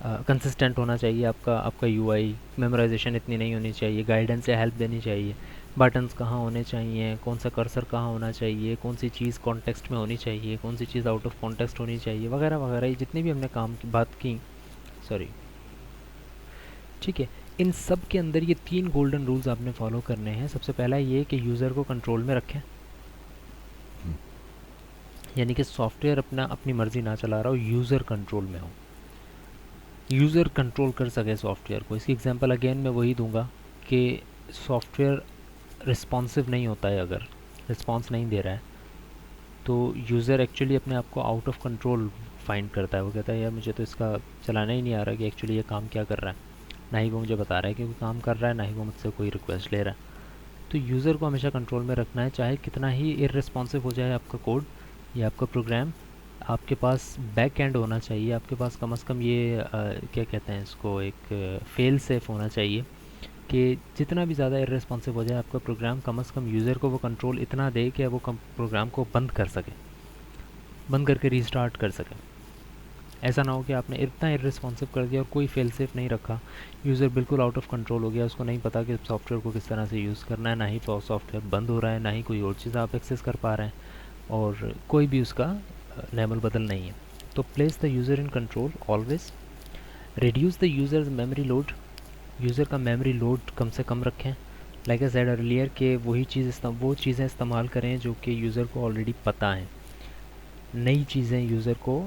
कंसिस्टेंट होना चाहिए आपका यूआई, मेमोराइजेशन इतनी नहीं होनी चाहिए, गाइडेंस या हेल्प देनी चाहिए, बटन्स कहाँ होने चाहिए, कौन सा कर्सर कहाँ होना चाहिए, कौन सी चीज़ कॉन्टेक्स्ट में होनी चाहिए, कौन सी चीज़ आउट ऑफ कॉन्टेक्स्ट होनी चाहिए, वगैरह वगैरह। ये जितने भी हमने काम की बात की, सॉरी, ठीक है, इन सब के अंदर ये 3 गोल्डन रूल्स आपने फॉलो करने हैं। सबसे पहला ये कि यूज़र को कंट्रोल में रखें, यानी कि सॉफ्टवेयर अपनी मर्ज़ी ना चला रहा हो, यूज़र कंट्रोल में हो, यूज़र कंट्रोल कर सके सॉफ्टवेयर को। इसकी एग्जांपल अगेन मैं वही दूंगा कि सॉफ्टवेयर रिस्पॉन्सिव नहीं होता है, अगर रिस्पॉन्स नहीं दे रहा है तो यूज़र एक्चुअली अपने आप को आउट ऑफ कंट्रोल फाइंड करता है। वो कहता है यार मुझे तो इसका चलाना ही नहीं आ रहा कि एक्चुअली ये काम क्या कर रहा है, ना ही वो मुझे बता रहा है कि वो काम कर रहा है, ना ही वो मुझसे कोई रिक्वेस्ट ले रहा है। तो यूज़र को हमेशा कंट्रोल में रखना है, चाहे कितना ही इररिस्पॉन्सिव हो जाए आपका कोड या आपका प्रोग्राम। आपके पास बैक एंड होना चाहिए, आपके पास कम से कम ये क्या कहते हैं इसको, एक फेल सेफ होना चाहिए कि जितना भी ज़्यादा इररिस्पॉन्सिव हो जाए आपका प्रोग्राम, कम से कम यूज़र को वो कंट्रोल इतना दे कि वो प्रोग्राम को बंद कर सके, बंद करके रीस्टार्ट कर सके। ऐसा ना हो कि आपने इतना इररिस्पॉन्सिव कर दिया और कोई फेल सेफ नहीं रखा, यूज़र बिल्कुल आउट ऑफ कंट्रोल हो गया, उसको नहीं पता कि सॉफ्टवेयर को किस तरह से यूज़ करना है, ना ही सॉफ्टवेयर बंद हो रहा है, ना ही कोई और चीज़ आप एक्सेस कर पा रहे हैं, और कोई भी उसका लेवल बदल नहीं है। तो place the user in control always, reduce the user memory load, user का मेमोरी लोड कम से कम रखें। लाइक आई सेड अर्लियर कि वो चीज़ें इस्तेमाल करें जो कि यूज़र को ऑलरेडी पता है, नई चीज़ें यूज़र को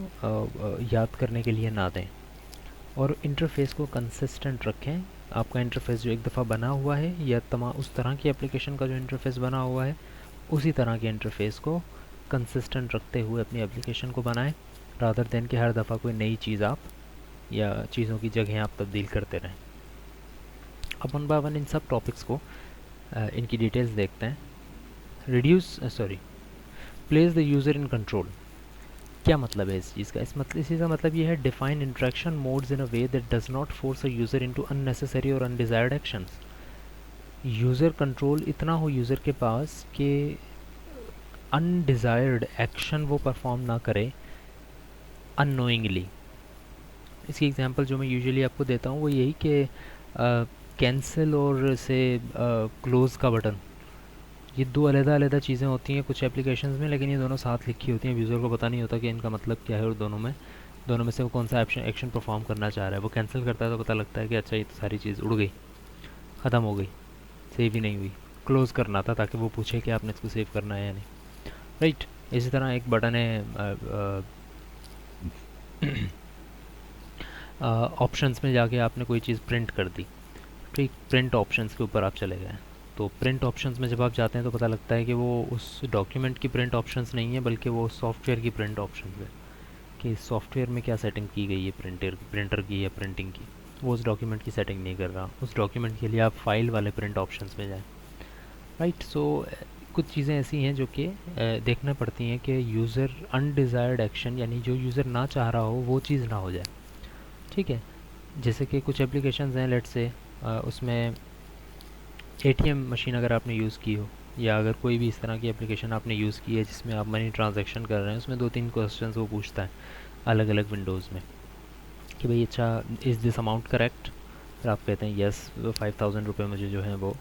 याद करने के लिए ना दें। और इंटरफेस को कंसिस्टेंट रखें, आपका इंटरफेस जो एक दफ़ा बना हुआ है या उस तरह की एप्लीकेशन का जो इंटरफेस बना हुआ है उसी तरह के इंटरफेस को कंसिस्टेंट रखते हुए अपनी एप्लीकेशन को बनाएं, रादर देन कि हर दफ़ा कोई नई चीज़ आप या चीज़ों की जगह आप तब्दील करते रहें। अब वन बाय वन इन सब टॉपिक्स को इनकी डिटेल्स देखते हैं। Place the user in control. क्या मतलब है इस चीज़ का? इसी का मतलब ये है define interaction modes in a way that does not force a user into unnecessary और अनडिजायर्ड एक्शंस। यूज़र कंट्रोल इतना हो यूज़र के पास कि अनडिज़ायर्ड एक्शन वो परफॉर्म ना करे अननोइंगली। इसकी एग्जांपल जो मैं यूजुअली आपको देता हूँ वो यही कि कैंसिल और से क्लोज़ का बटन, ये दो अलग-अलग चीज़ें होती हैं कुछ एप्लीकेशंस में, लेकिन ये दोनों साथ लिखी होती हैं। यूज़र को पता नहीं होता कि इनका मतलब क्या है और दोनों में से वो कौन सा एक्शन परफॉर्म करना चाह रहा है। वो कैंसिल करता है तो पता लगता है कि अच्छा ये तो सारी चीज़ उड़ गई, ख़त्म हो गई, सेव ही नहीं हुई। क्लोज़ करना था ताकि वो पूछे कि आपने इसको सेव करना है या नहीं, राइट। इसी तरह एक बटन है ऑप्शंस में जाके आपने कोई चीज़ प्रिंट कर दी, ठीक, प्रिंट ऑप्शंस के ऊपर आप चले गए। तो प्रिंट ऑप्शंस में जब आप जाते हैं तो पता लगता है कि वो उस डॉक्यूमेंट की प्रिंट ऑप्शंस नहीं है बल्कि वो सॉफ्टवेयर की प्रिंट ऑप्शंस है, कि सॉफ्टवेयर में क्या सेटिंग की गई है प्रिंटर की या प्रिंटिंग की। वो उस डॉक्यूमेंट की सेटिंग नहीं कर रहा, उस डॉक्यूमेंट के लिए आप फाइल वाले प्रिंट ऑप्शंस में जाएँ, राइट। सो कुछ चीज़ें ऐसी हैं जो कि देखना पड़ती हैं कि यूज़र अनडिज़ायर्ड एक्शन यानी जो यूज़र ना चाह रहा हो वो चीज़ ना हो जाए, ठीक है। जैसे कि कुछ एप्लीकेशंस हैं, लेट्स से उसमें एटीएम मशीन अगर आपने यूज़ की हो या अगर कोई भी इस तरह की एप्लीकेशन आपने यूज़ की है जिसमें आप मनी ट्रांजैक्शन कर रहे हैं, उसमें 2-3 क्वेश्चंस वो पूछता है अलग अलग विंडोज़ में कि भाई अच्छा इज़ दिस अमाउंट करेक्ट। फिर आप कहते हैं येस, 5000 रुपये मुझे जो है वो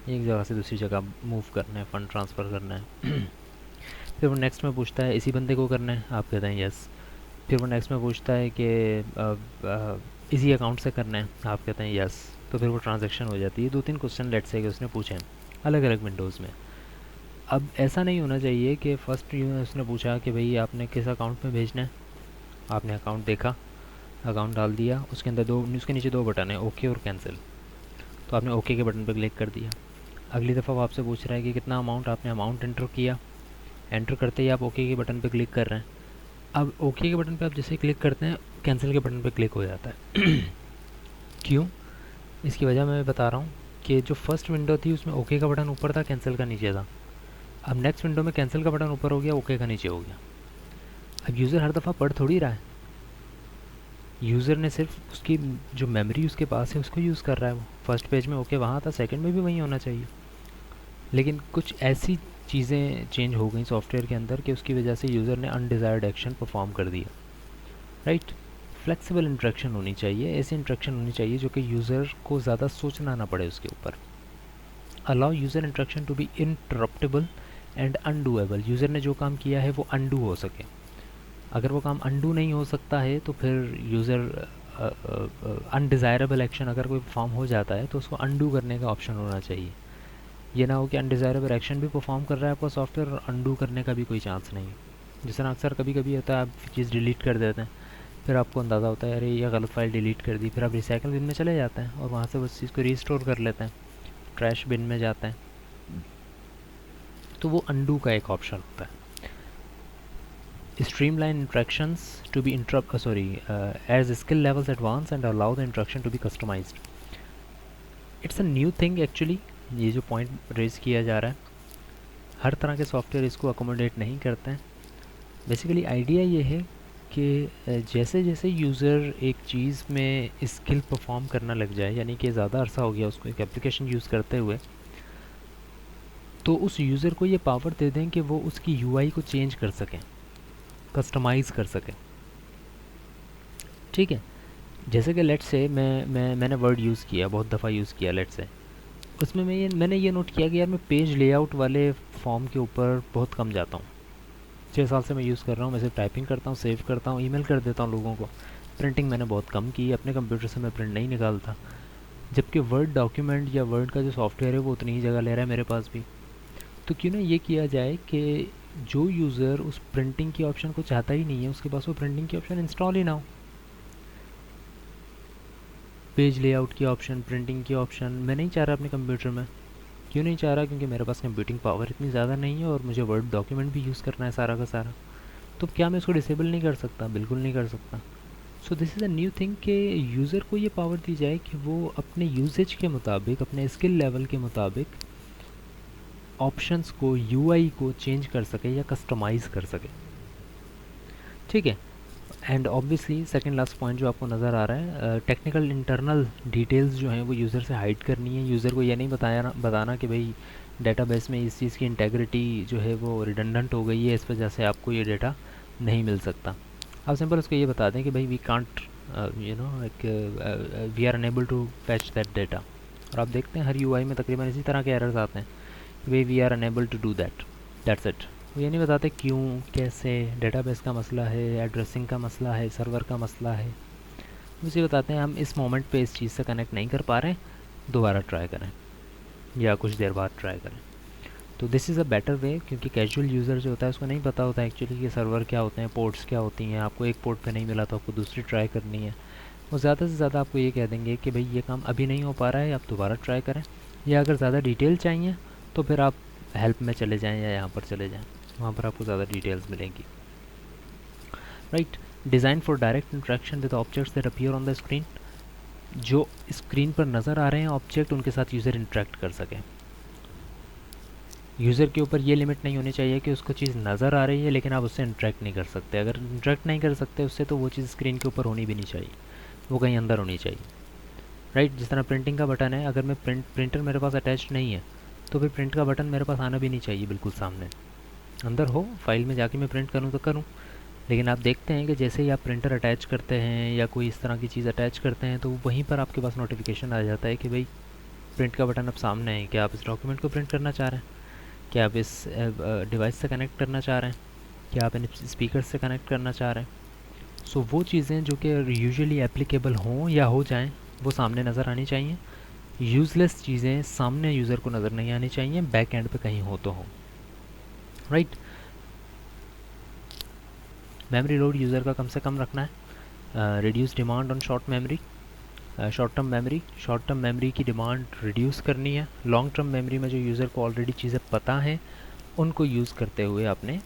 एक जगह से दूसरी जगह मूव करना है, फ़ंड ट्रांसफ़र करना है। फिर वो नेक्स्ट में पूछता है इसी बंदे को करना है, आप कहते हैं येस। फिर वो नेक्स्ट में पूछता है कि इसी अकाउंट से करना है, आप कहते हैं यस। तो फिर वो ट्रांजैक्शन हो जाती है। 2-3 क्वेश्चन लेट्स से कि उसने पूछे हैं अलग अलग विंडोज़ में। अब ऐसा नहीं होना चाहिए कि फ़र्स्ट उसने पूछा कि भाई आपने किस अकाउंट में भेजना है, आपने अकाउंट देखा, अकाउंट डाल दिया, उसके अंदर उसके नीचे 2 बटन है, ओके और कैंसिल। तो आपने ओके के बटन पर क्लिक कर दिया। अगली दफ़ा वो आपसे पूछ रहा है कि कितना अमाउंट, आपने अमाउंट एंटर किया, एंटर करते ही आप ओके के बटन पर क्लिक कर रहे हैं। अब ओके के बटन पे आप जैसे क्लिक करते हैं कैंसिल के बटन पे क्लिक हो जाता है। क्यों? इसकी वजह मैं बता रहा हूँ कि जो फर्स्ट विंडो थी उसमें ओके का बटन ऊपर था, कैंसिल का नीचे था। अब नेक्स्ट विंडो में कैंसिल का बटन ऊपर हो गया, ओके का नीचे हो गया। अब यूज़र हर दफ़ा पढ़ थोड़ी रहा है, यूज़र ने सिर्फ उसकी जो मेमोरी उसके पास है उसको यूज़ कर रहा है। वो फर्स्ट पेज में ओके वहाँ था, सेकंड में भी वही होना चाहिए। लेकिन कुछ ऐसी चीज़ें चेंज हो गई सॉफ्टवेयर के अंदर कि उसकी वजह से यूज़र ने अनडिज़ायर्ड एक्शन परफॉर्म कर दिया, राइट। फ्लेक्सिबल इंटरेक्शन होनी चाहिए, ऐसी इंटरेक्शन होनी चाहिए जो कि यूज़र को ज़्यादा सोचना ना पड़े उसके ऊपर। Allow user interaction to be interruptible and undoable. User ने जो काम किया है वो अनडू हो सके। अगर वो काम अनडू नहीं हो सकता है तो फिर यूज़र अनडिज़ायरेबल एक्शन अगर कोई परफॉर्म हो जाता है तो उसको अनडू करने का ऑप्शन होना चाहिए। ये ना हो कि अनडिज़ायरेबल एक्शन भी परफॉर्म कर रहा है आपका सॉफ्टवेयर और अनडू करने का भी कोई चांस नहीं। जिस तरह अक्सर कभी कभी होता है, आप चीज़ डिलीट कर देते हैं, फिर आपको अंदाज़ा होता है अरे ये गलत फाइल डिलीट कर दी, फिर आप रिसाइकल बिन में चले जाते हैं और वहाँ से उस चीज़ को रीस्टोर कर लेते हैं, ट्रैश बिन में जाते हैं। तो वो अनडू का एक ऑप्शन होता है। streamline interactions to be as skill levels advance and allow the interaction to be customized. It's a new thing actually। ये जो पॉइंट रेज किया जा रहा है, हर तरह के सॉफ्टवेयर इसको अकोमोडेट नहीं करते हैं। बेसिकली आइडिया ये है कि जैसे जैसे यूज़र एक चीज़ में स्किल परफॉर्म करना लग जाए, यानी कि ज़्यादा अरसा हो गया उसको एक एप्लीकेशन यूज़ करते हुए, तो उस यूज़र को ये पावर दे दें कि वो उसकी यूआई को चेंज कर सकें, कस्टमाइज़ कर सकें, ठीक है। जैसे कि लेट्स से मैंने वर्ड यूज़ किया, बहुत दफ़ा यूज़ किया लेट्स से, उसमें मैंने ये नोट किया कि यार मैं पेज लेआउट वाले फॉर्म के ऊपर बहुत कम जाता हूँ। 6 साल से मैं यूज़ कर रहा हूँ, मैं सिर्फ टाइपिंग करता हूँ, सेव करता हूँ, ईमेल कर देता हूँ लोगों को। प्रिंटिंग मैंने बहुत कम की, अपने कंप्यूटर से मैं प्रिंट नहीं निकालता, जबकि वर्ड डॉक्यूमेंट या वर्ड का जो सॉफ्टवेयर है वो उतनी ही जगह ले रहा है मेरे पास भी। तो क्यों ना ये किया जाए कि जो यूज़र उस प्रिंटिंग की ऑप्शन को चाहता ही नहीं है, उसके पास वो प्रिंटिंग की ऑप्शन इंस्टॉल ही ना हो। पेज लेआउट की ऑप्शन, प्रिंटिंग की ऑप्शन मैं नहीं चाह रहा अपने कंप्यूटर में। क्यों नहीं चाह रहा? क्योंकि मेरे पास कंप्यूटिंग पावर इतनी ज़्यादा नहीं है और मुझे वर्ड डॉक्यूमेंट भी यूज़ करना है सारा का सारा। तो क्या मैं इसको डिसेबल नहीं कर सकता? बिल्कुल नहीं कर सकता। So this is a new thing कि यूज़र को ये पावर दी जाए कि वो अपने यूजेज के मुताबिक, अपने स्किल लेवल के मुताबिक ऑप्शंस को, यूआई को चेंज कर सके या कस्टमाइज़ कर सके। ठीक है। And obviously second last point जो आपको नज़र आ रहा है, टेक्निकल इंटरनल डिटेल्स जो हैं वो यूज़र से हाइड करनी है। यूज़र को ये नहीं बताना कि भाई डेटाबेस में इस चीज़ की इंटेग्रिटी जो है वो रिडंडेंट हो गई है, इस वजह से आपको ये डेटा नहीं मिल सकता। आप सिंपल उसको ये बता दें कि भाई we can't we are unable to fetch that data. और आप देखते हैं हर यूआई में तकरीबन इसी तरह के एरर्स आते हैं कि भाई we are unable to do that, that's it. वो ये नहीं बताते क्यों, कैसे, डेटाबेस का मसला है, एड्रेसिंग का मसला है, सर्वर का मसला है। मुझे बताते हैं हम इस मोमेंट पे इस चीज़ से कनेक्ट नहीं कर पा रहे, दोबारा ट्राई करें या कुछ देर बाद ट्राई करें। तो this is a better way, क्योंकि कैजुअल यूज़र जो होता है उसको नहीं पता होता है एक्चुअली कि सर्वर क्या होते हैं, पोर्ट्स क्या होती हैं। आपको एक पोर्ट पे नहीं मिला तो आपको दूसरी ट्राई करनी है। वो ज़्यादा से ज़्यादा आपको ये कह देंगे कि भाई ये काम अभी नहीं हो पा रहा है, आप दोबारा ट्राई करें। या अगर ज़्यादा डिटेल चाहिए तो फिर आप हेल्प में चले जाएँ या यहाँ पर चले जाएँ, वहाँ पर आपको ज़्यादा डिटेल्स मिलेंगी। Right. Design for direct interaction with objects that appear on the screen. जो स्क्रीन पर नज़र आ रहे हैं ऑब्जेक्ट, उनके साथ यूज़र इंटरेक्ट कर सके। यूज़र के ऊपर ये लिमिट नहीं होनी चाहिए कि उसको चीज़ नज़र आ रही है लेकिन आप उससे इंटरेक्ट नहीं कर सकते। अगर इंटरेक्ट नहीं कर सकते उससे तो वो चीज़ स्क्रीन के ऊपर होनी भी नहीं चाहिए, वो कहीं अंदर होनी चाहिए। राइट। जिस तरह प्रिंटिंग का बटन है, अगर मैं प्रिंटर मेरे पास अटैच नहीं है तो फिर प्रिंट का बटन मेरे पास आना भी नहीं चाहिए बिल्कुल सामने। अंदर हो, फाइल में जाके मैं प्रिंट करूँ तो करूँ, लेकिन आप देखते हैं कि जैसे ही आप प्रिंटर अटैच करते हैं या कोई इस तरह की चीज़ अटैच करते हैं तो वहीं पर आपके पास नोटिफिकेशन आ जाता है कि भाई प्रिंट का बटन अब सामने है। क्या आप इस डॉक्यूमेंट को प्रिंट करना चाह रहे हैं? क्या आप इस डिवाइस से कनेक्ट करना चाह रहे हैं? क्या आप इन स्पीकर से कनेक्ट करना चाह रहे हैं? सो वो चीज़ें जो कि यूजुअली एप्लीकेबल हों या हो जाएं वो सामने नज़र आनी चाहिए। यूज़लेस चीज़ें सामने यूज़र को नज़र नहीं आनी चाहिए, बैक एंड पे कहीं हो तो हो। राइट। मेमोरी लोड यूज़र का कम से कम रखना है। Reduce demand on short memory, short term memory की डिमांड रिड्यूस करनी है। लॉन्ग टर्म मेमोरी में जो यूज़र को ऑलरेडी चीज़ें पता हैं उनको यूज़ करते हुए अपने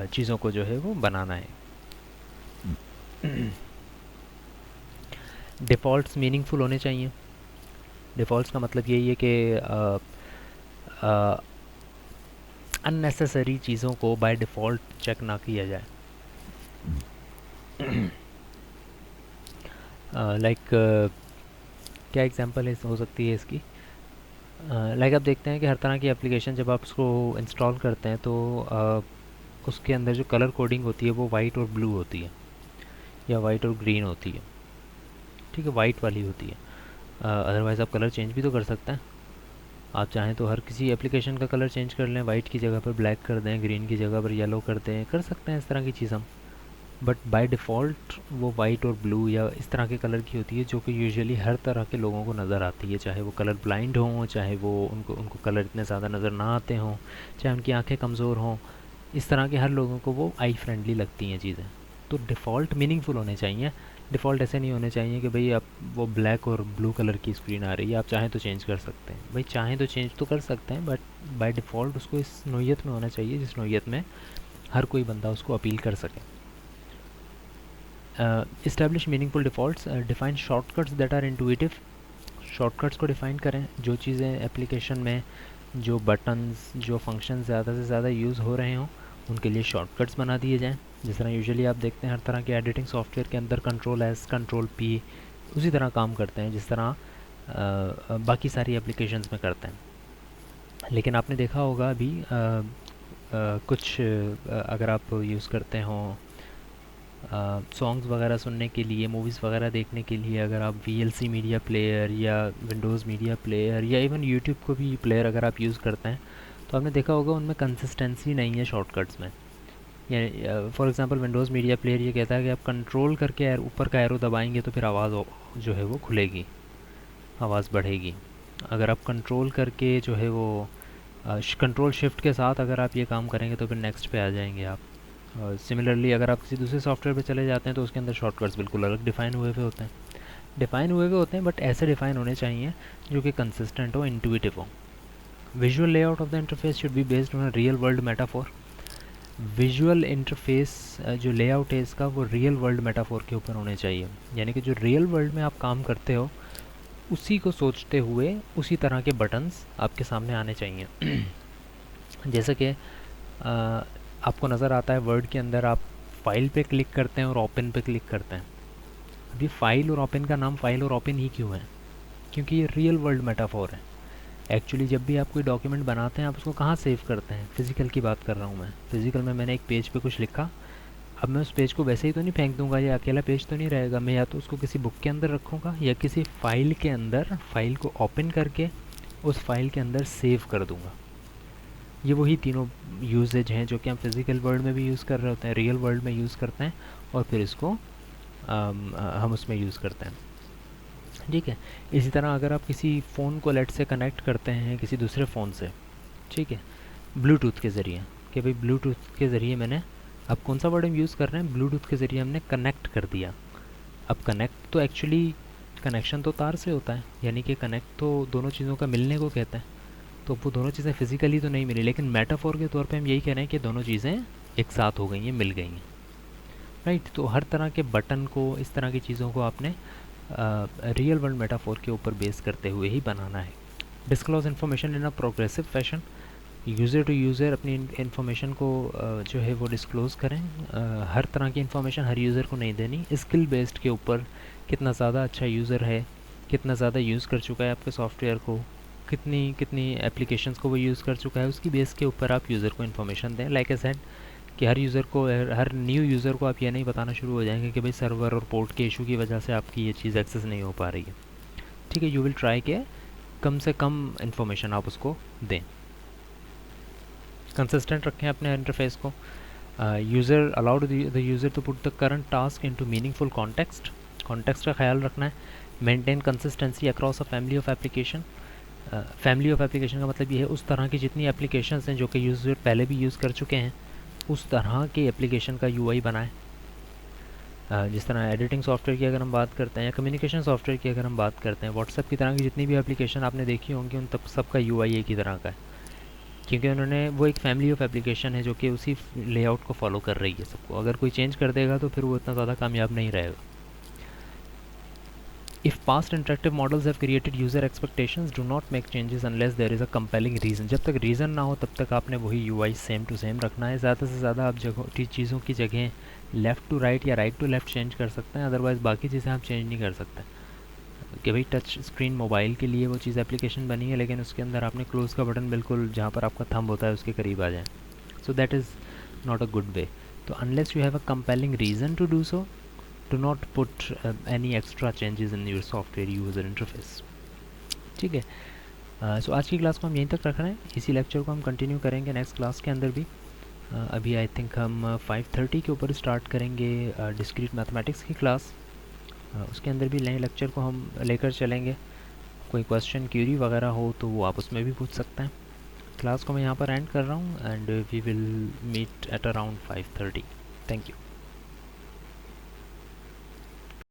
चीज़ों को जो है वो बनाना है। डिफ़ॉल्ट्स मीनिंगफुल होने चाहिए। डिफ़ॉल्ट्स का मतलब यही है कि अननेसेसरी चीज़ों को बाय डिफ़ॉल्ट चेक ना किया जाए। लाइक क्या एग्जांपल हो सकती है इसकी? लाइक आप देखते हैं कि हर तरह की एप्लीकेशन जब आप उसको इंस्टॉल करते हैं तो उसके अंदर जो कलर कोडिंग होती है वो वाइट और ब्लू होती है या वाइट और ग्रीन होती है। ठीक है, वाइट वाली होती है। अदरवाइज़ आप कलर चेंज भी तो कर सकते हैं। आप चाहें तो हर किसी एप्लीकेशन का कलर चेंज कर लें, वाइट की जगह पर ब्लैक कर दें, ग्रीन की जगह पर येलो कर दें, कर सकते हैं इस तरह की चीज़ हम। बट बाय डिफ़ॉल्ट वो वाइट और ब्लू या इस तरह के कलर की होती है जो कि यूजुअली हर तरह के लोगों को नज़र आती है, चाहे वो कलर ब्लाइंड हों, चाहे वो उनको कलर इतने ज़्यादा नज़र ना आते हों, चाहे उनकी आंखें कमज़ोर हों। इस तरह के हर लोगों को वो आई फ्रेंडली लगती हैं चीज़ें। तो डिफ़ॉल्ट मीनिंगफुल होने चाहिए। डिफ़ॉल्ट ऐसे नहीं होने चाहिए कि भाई आप वो ब्लैक और ब्लू कलर की स्क्रीन आ रही है, आप चाहें तो चेंज कर सकते हैं। भाई चाहें तो चेंज तो कर सकते हैं बट बाय डिफ़ॉल्ट उसको इस नोयत में होना चाहिए जिस नोयत में हर कोई बंदा उसको अपील कर सके। Establish meaningful defaults, define shortcuts that are intuitive. Shortcuts को डिफ़ाइन करें। जो चीज़ें एप्लीकेशन में, जो बटन्स, जो फंक्शन ज़्यादा से ज़्यादा यूज़ हो रहे हों उनके लिए शॉर्टकट्स बना दिए जाएँ। जिस तरह यूजुअली आप देखते हैं हर तरह के एडिटिंग सॉफ्टवेयर के अंदर कंट्रोल एस, कंट्रोल पी उसी तरह काम करते हैं जिस तरह बाकी सारी एप्लीकेशंस में करते हैं। लेकिन आपने देखा होगा अभी कुछ अगर आप यूज़ करते हों सॉन्ग्स वगैरह सुनने के लिए, मूवीज़ वगैरह देखने के लिए, अगर आप VLC मीडिया प्लेयर या विंडोज़ मीडिया प्लेयर या इवन यूट्यूब को भी प्लेयर अगर आप यूज़ करते हैं तो आपने देखा होगा उनमें कंसिस्टेंसी नहीं है शॉर्टकट्स में। या for example Windows media player ये कहता है कि आप कंट्रोल करके ऊपर का एरो दबाएंगे तो फिर आवाज़ जो है वो खुलेगी, आवाज़ बढ़ेगी। अगर आप कंट्रोल करके जो है वो कंट्रोल शिफ्ट के साथ अगर आप ये काम करेंगे तो फिर नेक्स्ट पे आ जाएंगे आप। सिमिलरली अगर आप किसी दूसरे सॉफ्टवेयर पे चले जाते हैं तो उसके अंदर शॉर्टकट्स बिल्कुल अलग डिफ़ाइन हुए हुए होते हैं। डिफ़ाइन हुए हुए होते हैं, बट ऐसे डिफ़ाइन होने चाहिए जो कि कंसिस्टेंट हो, इंट्यूटिव हो। Visual layout of the interface should be based on real world metaphor. Visual interface जो लेआउट है इसका, वो रियल वर्ल्ड मेटाफोर के ऊपर होने चाहिए, यानी कि जो रियल वर्ल्ड में आप काम करते हो उसी को सोचते हुए उसी तरह के बटन्स आपके सामने आने चाहिए। जैसे कि आपको नज़र आता है वर्ड के अंदर, आप फाइल पे क्लिक करते हैं और ओपन पे क्लिक करते हैं। अभी फाइल और ओपन का नाम फाइल और ओपन ही क्यों है? क्योंकि ये रियल वर्ल्ड मेटाफोर है। एक्चुअली जब भी आप कोई डॉक्यूमेंट बनाते हैं आप उसको कहाँ सेव करते हैं? फिज़िकल की बात कर रहा हूँ मैं। फिज़िकल में मैंने एक पेज पे कुछ लिखा, अब मैं उस पेज को वैसे ही तो नहीं फेंक दूंगा, या अकेला पेज तो नहीं रहेगा। मैं या तो उसको किसी बुक के अंदर रखूँगा या किसी फाइल के अंदर फाइल को ओपन करके उस फाइल के अंदर सेव कर दूँगा। ये वही तीनों यूजेज हैं जो कि हम फिज़िकल वर्ल्ड में भी यूज़ कर रहे होते हैं, रियल वर्ल्ड में यूज़ करते हैं, और फिर इसको हम उसमें यूज़ करते हैं। ठीक है। इसी तरह अगर आप किसी फ़ोन को लेट से कनेक्ट करते हैं किसी दूसरे फ़ोन से, ठीक है, ब्लूटूथ के ज़रिए, कि भाई ब्लूटूथ के ज़रिए मैंने, अब कौन सा वर्ड हम यूज़ कर रहे हैं, ब्लूटूथ के ज़रिए हमने कनेक्ट कर दिया। अब कनेक्ट तो एक्चुअली कनेक्शन तो तार से होता है, यानी कि कनेक्ट तो दोनों चीज़ों का मिलने को कहते हैं। तो वो दोनों चीज़ें फिज़िकली तो नहीं मिली, लेकिन मेटाफोर के तौर पे हम यही कह रहे हैं कि दोनों चीज़ें एक साथ हो गई हैं, मिल गई हैं। राइट। तो हर तरह के बटन को, इस तरह की चीज़ों को आपने रियल वर्ल्ड मेटाफोर के ऊपर बेस करते हुए ही बनाना है। Disclose information in a progressive fashion, user to user अपनी इन्फॉर्मेशन को जो है वो डिस्क्लोज़ करें। हर तरह की इन्फॉर्मेशन हर यूज़र को नहीं देनी। स्किल बेस्ड के ऊपर, कितना ज़्यादा अच्छा यूज़र है, कितना ज़्यादा यूज़ कर चुका है आपके सॉफ्टवेयर को, कितनी कितनी एप्लीकेशंस को वो यूज़ कर चुका है, उसकी बेस के ऊपर आप यूज़र को इन्फॉर्मेशन दें। लाइक ए सेड कि हर यूज़र को, हर न्यू यूज़र को आप ये नहीं बताना शुरू हो जाएंगे कि भाई सर्वर और पोर्ट के इशू की वजह से आपकी ये चीज़ एक्सेस नहीं हो पा रही है। ठीक है, यू विल ट्राई के कम से कम इन्फॉर्मेशन आप उसको दें। कंसिस्टेंट रखें अपने इंटरफेस को। User allowed the user to put the current task into meaningful context, context का ख्याल रखना है। Maintain consistency across a family of application. Family of application का मतलब ये है उस तरह की जितनी एप्लीकेशंस हैं जो कि यूज़र पहले भी यूज़ कर चुके हैं, उस तरह के एप्लीकेशन का यूआई बनाएं। जिस तरह एडिटिंग सॉफ्टवेयर की अगर हम बात करते हैं या कम्युनिकेशन सॉफ्टवेयर की अगर हम बात करते हैं, व्हाट्सएप की तरह की जितनी भी एप्लीकेशन आपने देखी होंगी उन तब सबका यूआई एक ही तरह का है, क्योंकि उन्होंने, वो एक फैमिली ऑफ एप्लीकेशन है जो कि उसी लेआउट को फॉलो कर रही है सबको। अगर कोई चेंज कर देगा तो फिर वो इतना ज़्यादा कामयाब नहीं रहेगा। If past interactive models have created user expectations, do not make changes unless there is a compelling reason. जब तक रीज़न ना हो तब तक आपने वही UI सेम टू सेम रखना है। ज़्यादा से ज़्यादा आप चीज़ों की जगह लेफ़्ट टू राइट या राइट टू लेफ़्ट चेंज कर सकते हैं, अदरवाइज़ बाकी चीज़ें आप चेंज नहीं कर सकते। कि भाई टच स्क्रीन मोबाइल के लिए वो चीज़ एप्लीकेशन बनी है, लेकिन उसके अंदर आपने क्लोज़ का बटन बिल्कुल जहाँ पर आपका थंब होता है उसके करीब आ जाए, so that is not a good way. तो unless you have a compelling reason to do so, do not put any extra changes in your software user interface। ठीक है। सो आज की क्लास को हम यहीं तक रख रहे हैं। इसी लेक्चर को हम कंटिन्यू करेंगे नेक्स्ट क्लास के अंदर भी। अभी आई थिंक हम 5:30 के ऊपर स्टार्ट करेंगे डिस्क्रीट मैथमेटिक्स की क्लास। उसके अंदर भी नए लेक्चर को हम लेकर चलेंगे। कोई क्वेश्चन क्यूरी वगैरह हो तो वो आप उसमें भी पूछ सकते हैं। क्लास को मैं यहाँ पर एंड कर रहा हूँ and we will meet at around 5:30। Thank you.